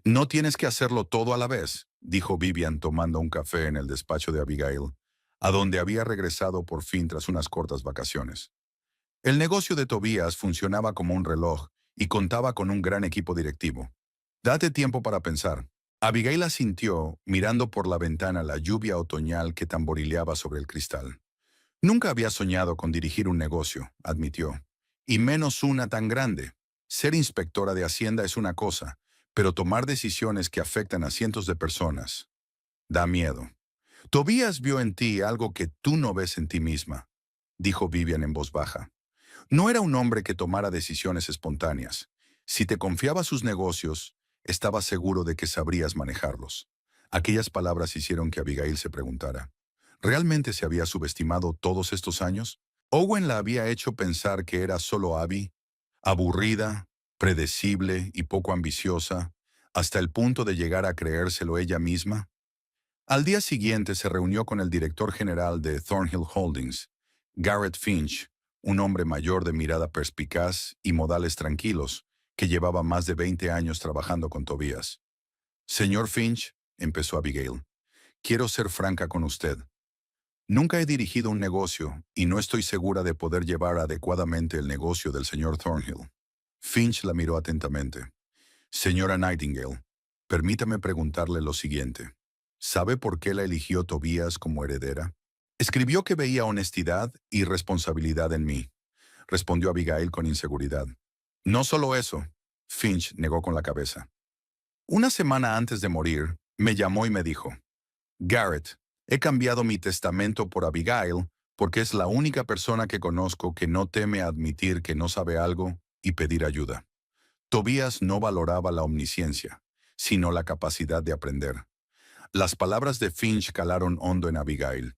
No tienes que hacerlo todo a la vez, dijo Vivian tomando un café en el despacho de Abigail, a donde había regresado por fin tras unas cortas vacaciones. El negocio de Tobías funcionaba como un reloj y contaba con un gran equipo directivo. Date tiempo para pensar. Abigail asintió, mirando por la ventana la lluvia otoñal que tamborileaba sobre el cristal. Nunca había soñado con dirigir un negocio, admitió, y menos una tan grande. Ser inspectora de Hacienda es una cosa, pero tomar decisiones que afectan a cientos de personas da miedo. Tobías vio en ti algo que tú no ves en ti misma, dijo Vivian en voz baja. No era un hombre que tomara decisiones espontáneas. Si te confiaba sus negocios, estaba seguro de que sabrías manejarlos. Aquellas palabras hicieron que Abigail se preguntara: ¿realmente se había subestimado todos estos años? ¿Owen la había hecho pensar que era solo Abby, aburrida, predecible y poco ambiciosa, hasta el punto de llegar a creérselo ella misma? Al día siguiente se reunió con el director general de Thornhill Holdings, Garrett Finch, un hombre mayor de mirada perspicaz y modales tranquilos, que llevaba más de 20 años trabajando con Tobías. Señor Finch, empezó Abigail. Quiero ser franca con usted. Nunca he dirigido un negocio y no estoy segura de poder llevar adecuadamente el negocio del señor Thornhill. Finch la miró atentamente. Señora Nightingale, permítame preguntarle lo siguiente. ¿Sabe por qué la eligió Tobías como heredera? Escribió que veía honestidad y responsabilidad en mí, respondió Abigail con inseguridad. No solo eso, Finch negó con la cabeza. Una semana antes de morir, me llamó y me dijo, Garrett, he cambiado mi testamento por Abigail porque es la única persona que conozco que no teme admitir que no sabe algo y pedir ayuda. Tobías no valoraba la omnisciencia, sino la capacidad de aprender. Las palabras de Finch calaron hondo en Abigail.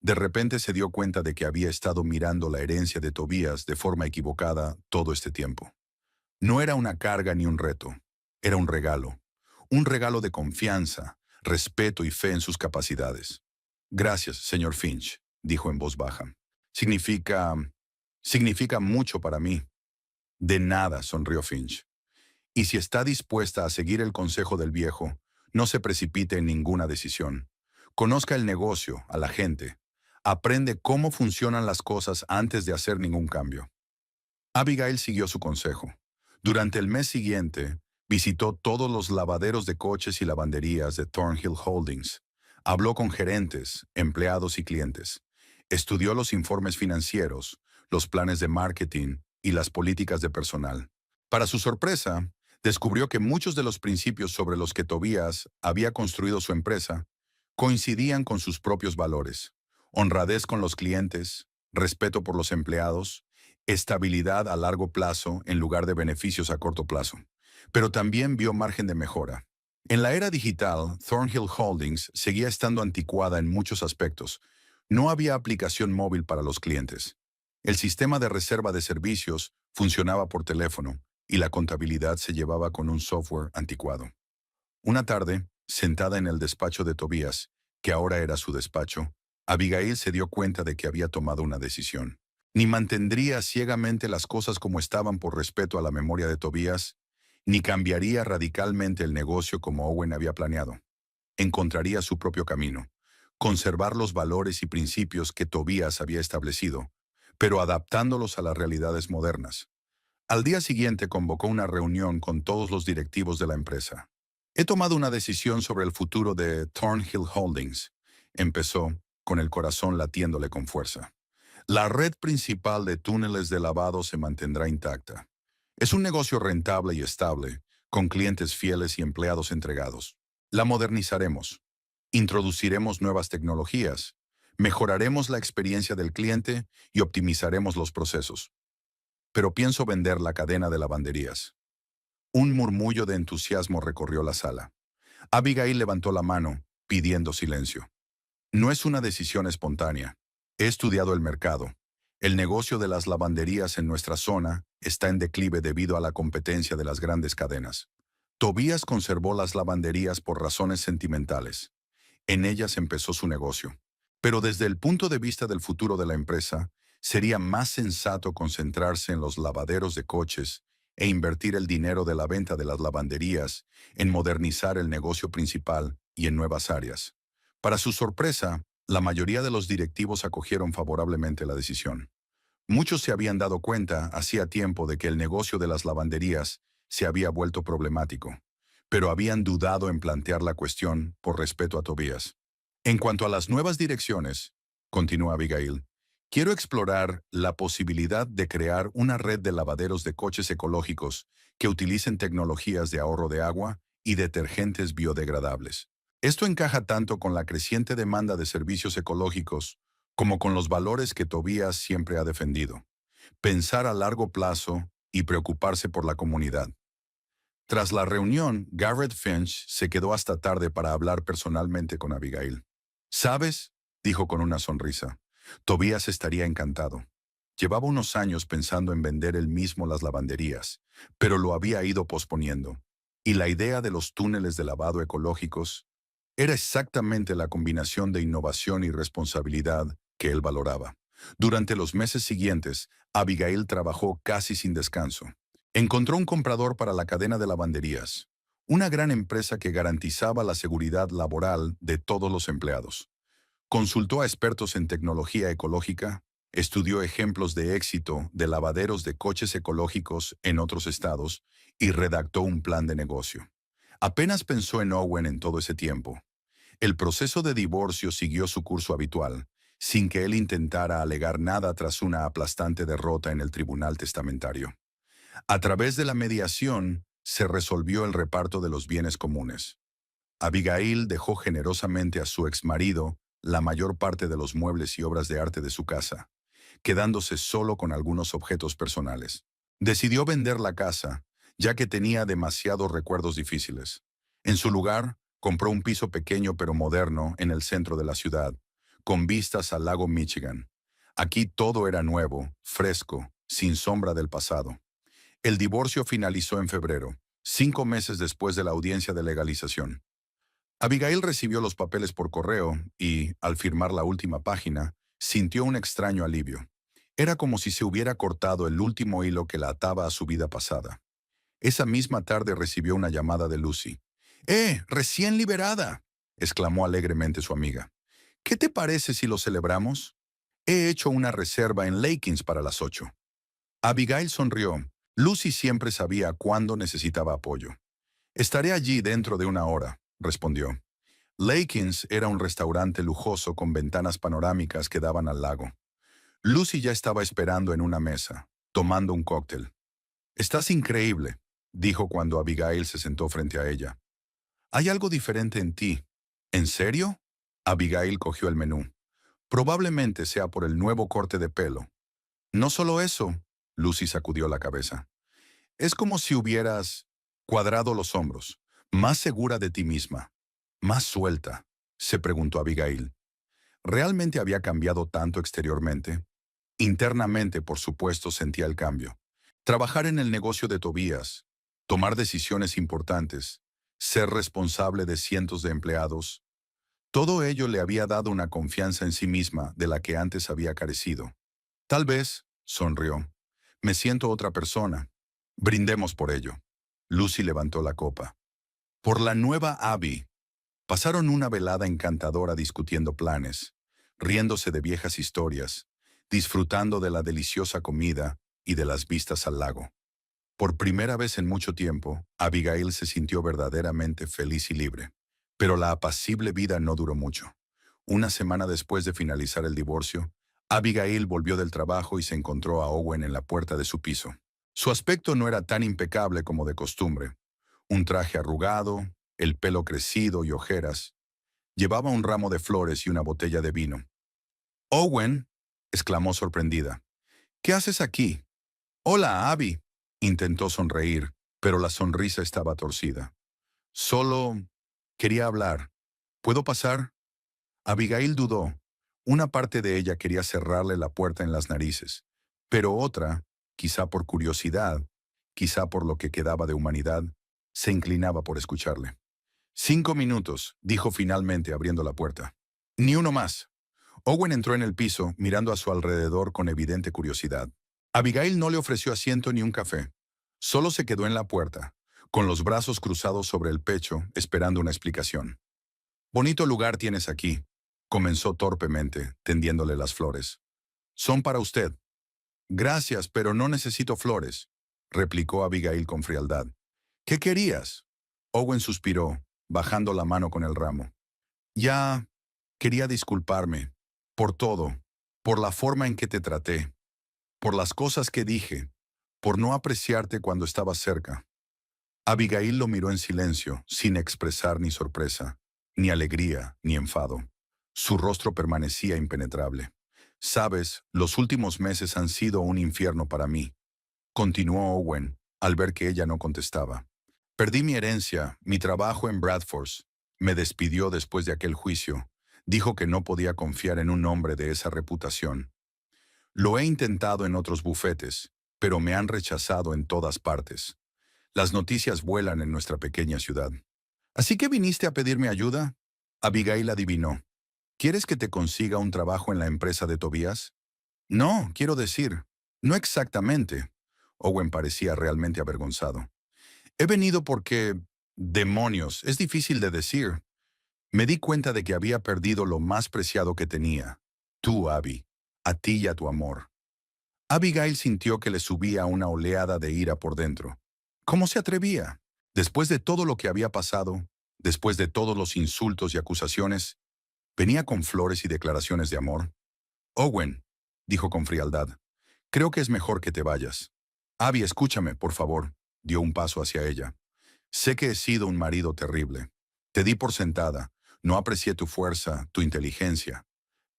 De repente se dio cuenta de que había estado mirando la herencia de Tobías de forma equivocada todo este tiempo. No era una carga ni un reto, era un regalo de confianza, respeto y fe en sus capacidades. Gracias, señor Finch, dijo en voz baja. Significa... significa mucho para mí. De nada, sonrió Finch. Y si está dispuesta a seguir el consejo del viejo, no se precipite en ninguna decisión. Conozca el negocio, a la gente. Aprende cómo funcionan las cosas antes de hacer ningún cambio. Abigail siguió su consejo. Durante el mes siguiente, visitó todos los lavaderos de coches y lavanderías de Thornhill Holdings. Habló con gerentes, empleados y clientes. Estudió los informes financieros, los planes de marketing y las políticas de personal. Para su sorpresa, descubrió que muchos de los principios sobre los que Tobías había construido su empresa coincidían con sus propios valores: honradez con los clientes, respeto por los empleados, estabilidad a largo plazo en lugar de beneficios a corto plazo. Pero también vio margen de mejora. En la era digital, Thornhill Holdings seguía estando anticuada en muchos aspectos. No había aplicación móvil para los clientes. El sistema de reserva de servicios funcionaba por teléfono y la contabilidad se llevaba con un software anticuado. Una tarde, sentada en el despacho de Tobías, que ahora era su despacho, Abigail se dio cuenta de que había tomado una decisión. Ni mantendría ciegamente las cosas como estaban por respeto a la memoria de Tobías, ni cambiaría radicalmente el negocio como Owen había planeado. Encontraría su propio camino, conservar los valores y principios que Tobías había establecido, pero adaptándolos a las realidades modernas. Al día siguiente convocó una reunión con todos los directivos de la empresa. He tomado una decisión sobre el futuro de Thornhill Holdings, empezó, con el corazón latiéndole con fuerza. La red principal de túneles de lavado se mantendrá intacta. Es un negocio rentable y estable, con clientes fieles y empleados entregados. La modernizaremos. Introduciremos nuevas tecnologías. Mejoraremos la experiencia del cliente y optimizaremos los procesos. Pero pienso vender la cadena de lavanderías. Un murmullo de entusiasmo recorrió la sala. Abigail levantó la mano, pidiendo silencio. No es una decisión espontánea. He estudiado el mercado. El negocio de las lavanderías en nuestra zona está en declive debido a la competencia de las grandes cadenas. Tobías conservó las lavanderías por razones sentimentales. En ellas empezó su negocio. Pero desde el punto de vista del futuro de la empresa, sería más sensato concentrarse en los lavaderos de coches e invertir el dinero de la venta de las lavanderías en modernizar el negocio principal y en nuevas áreas. Para su sorpresa, la mayoría de los directivos acogieron favorablemente la decisión. Muchos se habían dado cuenta hacía tiempo de que el negocio de las lavanderías se había vuelto problemático, pero habían dudado en plantear la cuestión por respeto a Tobías. En cuanto a las nuevas direcciones, continúa Abigail, quiero explorar la posibilidad de crear una red de lavaderos de coches ecológicos que utilicen tecnologías de ahorro de agua y detergentes biodegradables. Esto encaja tanto con la creciente demanda de servicios ecológicos como con los valores que Tobías siempre ha defendido: pensar a largo plazo y preocuparse por la comunidad. Tras la reunión, Garrett Finch se quedó hasta tarde para hablar personalmente con Abigail. ¿Sabes?, dijo con una sonrisa. Tobías estaría encantado. Llevaba unos años pensando en vender él mismo las lavanderías, pero lo había ido posponiendo. Y la idea de los túneles de lavado ecológicos era exactamente la combinación de innovación y responsabilidad que él valoraba. Durante los meses siguientes, Abigail trabajó casi sin descanso. Encontró un comprador para la cadena de lavanderías, una gran empresa que garantizaba la seguridad laboral de todos los empleados. Consultó a expertos en tecnología ecológica, estudió ejemplos de éxito de lavaderos de coches ecológicos en otros estados y redactó un plan de negocio. Apenas pensó en Owen en todo ese tiempo. El proceso de divorcio siguió su curso habitual, sin que él intentara alegar nada tras una aplastante derrota en el tribunal testamentario. A través de la mediación, se resolvió el reparto de los bienes comunes. Abigail dejó generosamente a su exmarido la mayor parte de los muebles y obras de arte de su casa, quedándose solo con algunos objetos personales. Decidió vender la casa, ya que tenía demasiados recuerdos difíciles. En su lugar, compró un piso pequeño pero moderno en el centro de la ciudad, con vistas al lago Michigan. Aquí todo era nuevo, fresco, sin sombra del pasado. El divorcio finalizó en febrero, 5 meses después de la audiencia de legalización. Abigail recibió los papeles por correo y, al firmar la última página, sintió un extraño alivio. Era como si se hubiera cortado el último hilo que la ataba a su vida pasada. Esa misma tarde recibió una llamada de Lucy. ¡Recién liberada!, exclamó alegremente su amiga. ¿Qué te parece si lo celebramos? He hecho una reserva en Lakins para las 8. Abigail sonrió. Lucy siempre sabía cuándo necesitaba apoyo. Estaré allí dentro de una hora, respondió. Lakins era un restaurante lujoso con ventanas panorámicas que daban al lago. Lucy ya estaba esperando en una mesa, tomando un cóctel. «Estás increíble», dijo cuando Abigail se sentó frente a ella. «Hay algo diferente en ti». «¿En serio?». Abigail cogió el menú. «Probablemente sea por el nuevo corte de pelo». «No solo eso», Lucy sacudió la cabeza. «Es como si hubieras cuadrado los hombros, más segura de ti misma, más suelta», se preguntó Abigail. ¿Realmente había cambiado tanto exteriormente? Internamente, por supuesto, sentía el cambio. Trabajar en el negocio de Tobías, tomar decisiones importantes, ser responsable de cientos de empleados, todo ello le había dado una confianza en sí misma de la que antes había carecido. Tal vez, sonrió, me siento otra persona. Brindemos por ello. Lucy levantó la copa. Por la nueva Abby. Pasaron una velada encantadora discutiendo planes, riéndose de viejas historias, disfrutando de la deliciosa comida y de las vistas al lago. Por primera vez en mucho tiempo, Abigail se sintió verdaderamente feliz y libre. Pero la apacible vida no duró mucho. Una semana después de finalizar el divorcio, Abigail volvió del trabajo y se encontró a Owen en la puerta de su piso. Su aspecto no era tan impecable como de costumbre. Un traje arrugado, el pelo crecido y ojeras. Llevaba un ramo de flores y una botella de vino. «Owen», exclamó sorprendida. «¿Qué haces aquí?» «Hola, Abby», intentó sonreír, pero la sonrisa estaba torcida. «Solo quería hablar. ¿Puedo pasar?» Abigail dudó. Una parte de ella quería cerrarle la puerta en las narices, pero otra, quizá por curiosidad, quizá por lo que quedaba de humanidad, se inclinaba por escucharle. «5 minutos», dijo finalmente abriendo la puerta. «Ni uno más». Owen entró en el piso, mirando a su alrededor con evidente curiosidad. Abigail no le ofreció asiento ni un café. Solo se quedó en la puerta, con los brazos cruzados sobre el pecho, esperando una explicación. «Bonito lugar tienes aquí», comenzó torpemente, tendiéndole las flores. «Son para usted». «Gracias, pero no necesito flores», replicó Abigail con frialdad. «¿Qué querías?». Owen suspiró, bajando la mano con el ramo. «Ya quería disculparme por todo, por la forma en que te traté, por las cosas que dije, por no apreciarte cuando estabas cerca». Abigail lo miró en silencio, sin expresar ni sorpresa, ni alegría, ni enfado. Su rostro permanecía impenetrable. «Sabes, los últimos meses han sido un infierno para mí», continuó Owen, al ver que ella no contestaba. «Perdí mi herencia, mi trabajo en Bradford's. Me despidió después de aquel juicio. Dijo que no podía confiar en un hombre de esa reputación. Lo he intentado en otros bufetes, pero me han rechazado en todas partes. Las noticias vuelan en nuestra pequeña ciudad. ¿Así que viniste a pedirme ayuda?». Abigail adivinó. «¿Quieres que te consiga un trabajo en la empresa de Tobías?» «No, quiero decir, no exactamente». Owen parecía realmente avergonzado. «He venido porque Demonios, es difícil de decir. Me di cuenta de que había perdido lo más preciado que tenía. Tú, Abby. A ti y a tu amor. Abigail sintió que le subía una oleada de ira por dentro. ¿Cómo se atrevía? Después de todo lo que había pasado, después de todos los insultos y acusaciones, venía con flores y declaraciones de amor. Owen, dijo con frialdad, creo que es mejor que te vayas. Abby, escúchame, por favor. Dio un paso hacia ella. Sé que he sido un marido terrible. Te di por sentada. No aprecié tu fuerza, tu inteligencia.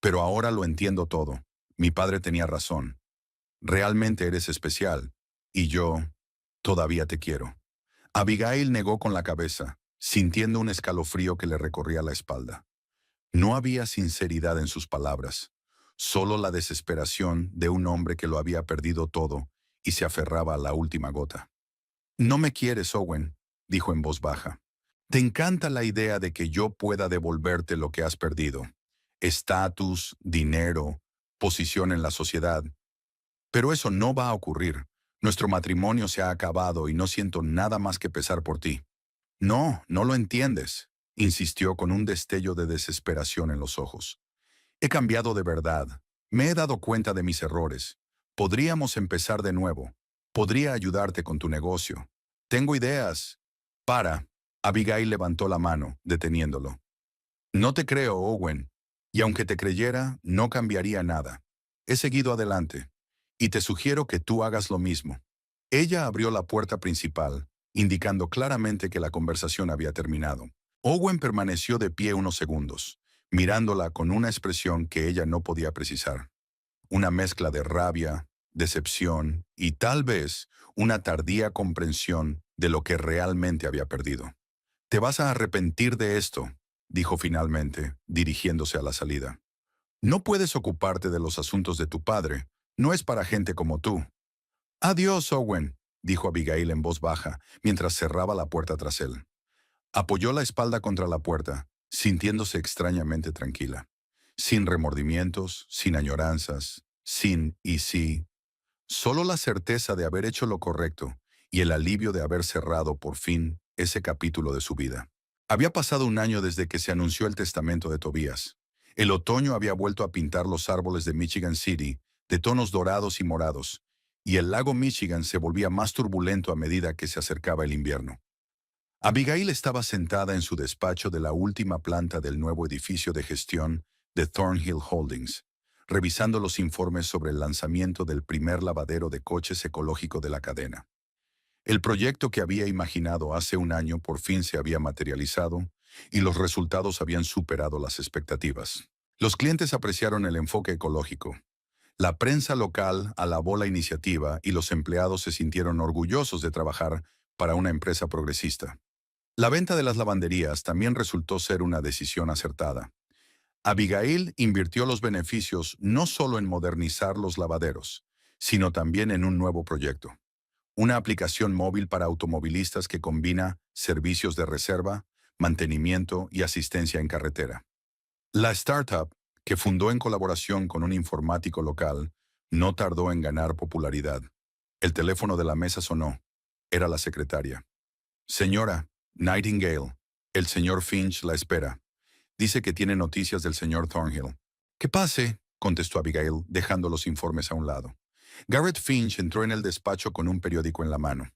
Pero ahora lo entiendo todo. Mi padre tenía razón. Realmente eres especial. Y yo todavía te quiero. Abigail negó con la cabeza, sintiendo un escalofrío que le recorría la espalda. No había sinceridad en sus palabras, solo la desesperación de un hombre que lo había perdido todo y se aferraba a la última gota. No me quieres, Owen, dijo en voz baja. Te encanta la idea de que yo pueda devolverte lo que has perdido. Estatus, dinero, posición en la sociedad. Pero eso no va a ocurrir. Nuestro matrimonio se ha acabado y no siento nada más que pesar por ti. No, no lo entiendes, insistió con un destello de desesperación en los ojos. He cambiado de verdad. Me he dado cuenta de mis errores. Podríamos empezar de nuevo. Podría ayudarte con tu negocio. Tengo ideas. Para. Abigail levantó la mano, deteniéndolo. No te creo, Owen. Y aunque te creyera, no cambiaría nada. He seguido adelante. Y te sugiero que tú hagas lo mismo. Ella abrió la puerta principal, indicando claramente que la conversación había terminado. Owen permaneció de pie unos segundos, mirándola con una expresión que ella no podía precisar. Una mezcla de rabia, decepción y tal vez una tardía comprensión de lo que realmente había perdido. Te vas a arrepentir de esto, dijo finalmente, dirigiéndose a la salida. No puedes ocuparte de los asuntos de tu padre. No es para gente como tú. Adiós, Owen, dijo Abigail en voz baja, mientras cerraba la puerta tras él. Apoyó la espalda contra la puerta, sintiéndose extrañamente tranquila. Sin remordimientos, sin añoranzas, sin y sí. Solo la certeza de haber hecho lo correcto y el alivio de haber cerrado por fin ese capítulo de su vida. Había pasado un año desde que se anunció el testamento de Tobías. El otoño había vuelto a pintar los árboles de Michigan City de tonos dorados y morados, y el lago Michigan se volvía más turbulento a medida que se acercaba el invierno. Abigail estaba sentada en su despacho de la última planta del nuevo edificio de gestión de Thornhill Holdings, revisando los informes sobre el lanzamiento del primer lavadero de coches ecológico de la cadena. El proyecto que había imaginado hace un año por fin se había materializado y los resultados habían superado las expectativas. Los clientes apreciaron el enfoque ecológico. La prensa local alabó la iniciativa y los empleados se sintieron orgullosos de trabajar para una empresa progresista. La venta de las lavanderías también resultó ser una decisión acertada. Abigail invirtió los beneficios no solo en modernizar los lavaderos, sino también en un nuevo proyecto. Una aplicación móvil para automovilistas que combina servicios de reserva, mantenimiento y asistencia en carretera. La startup, que fundó en colaboración con un informático local, no tardó en ganar popularidad. El teléfono de la mesa sonó. Era la secretaria. Señora Nightingale, el señor Finch la espera. Dice que tiene noticias del señor Thornhill. Que pase, contestó Abigail, dejando los informes a un lado. Garrett Finch entró en el despacho con un periódico en la mano.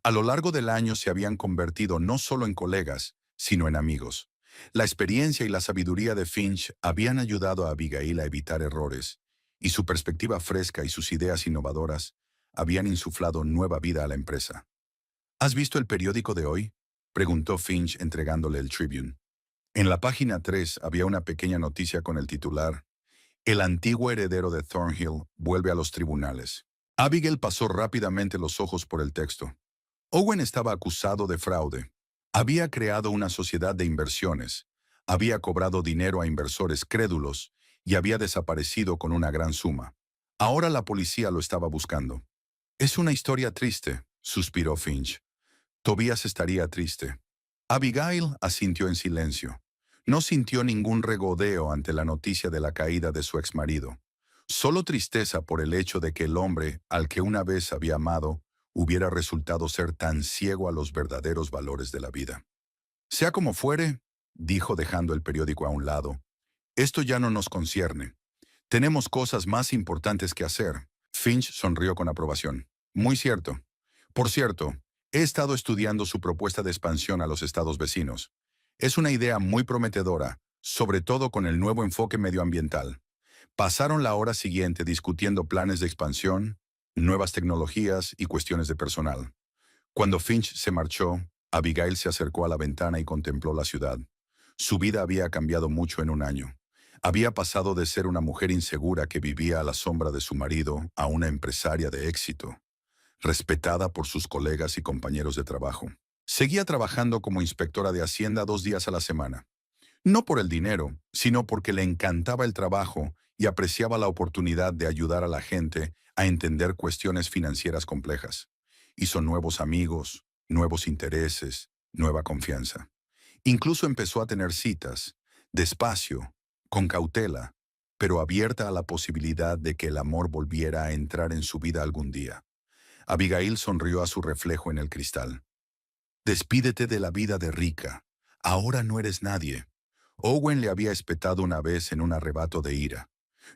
A lo largo del año se habían convertido no solo en colegas, sino en amigos. La experiencia y la sabiduría de Finch habían ayudado a Abigail a evitar errores, y su perspectiva fresca y sus ideas innovadoras habían insuflado nueva vida a la empresa. ¿Has visto el periódico de hoy?, preguntó Finch entregándole el Tribune. En la página 3 había una pequeña noticia con el titular: El antiguo heredero de Thornhill vuelve a los tribunales. Abigail pasó rápidamente los ojos por el texto. Owen estaba acusado de fraude. Había creado una sociedad de inversiones, había cobrado dinero a inversores crédulos y había desaparecido con una gran suma. Ahora la policía lo estaba buscando. Es una historia triste, suspiró Finch. Tobías estaría triste. Abigail asintió en silencio. No sintió ningún regodeo ante la noticia de la caída de su exmarido. Solo tristeza por el hecho de que el hombre al que una vez había amado hubiera resultado ser tan ciego a los verdaderos valores de la vida. Sea como fuere, dijo dejando el periódico a un lado, esto ya no nos concierne. Tenemos cosas más importantes que hacer. Finch sonrió con aprobación. Muy cierto. Por cierto, he estado estudiando su propuesta de expansión a los estados vecinos. Es una idea muy prometedora, sobre todo con el nuevo enfoque medioambiental. Pasaron la hora siguiente discutiendo planes de expansión, nuevas tecnologías y cuestiones de personal. Cuando Finch se marchó, Abigail se acercó a la ventana y contempló la ciudad. Su vida había cambiado mucho en un año. Había pasado de ser una mujer insegura que vivía a la sombra de su marido a una empresaria de éxito, respetada por sus colegas y compañeros de trabajo. Seguía trabajando como inspectora de Hacienda 2 días a la semana. No por el dinero, sino porque le encantaba el trabajo y apreciaba la oportunidad de ayudar a la gente a entender cuestiones financieras complejas. Hizo nuevos amigos, nuevos intereses, nueva confianza. Incluso empezó a tener citas, despacio, con cautela, pero abierta a la posibilidad de que el amor volviera a entrar en su vida algún día. Abigail sonrió a su reflejo en el cristal. Despídete de la vida de rica. Ahora no eres nadie. Owen le había espetado una vez en un arrebato de ira.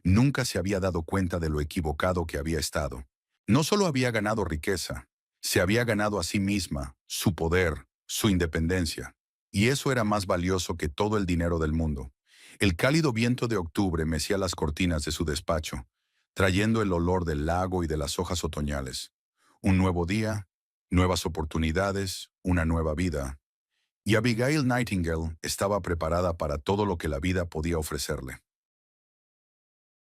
Nunca se había dado cuenta de lo equivocado que había estado. No solo había ganado riqueza, se había ganado a sí misma, su poder, su independencia. Y eso era más valioso que todo el dinero del mundo. El cálido viento de octubre mecía las cortinas de su despacho, trayendo el olor del lago y de las hojas otoñales. Un nuevo día, nuevas oportunidades, una nueva vida. Y Abigail Nightingale estaba preparada para todo lo que la vida podía ofrecerle.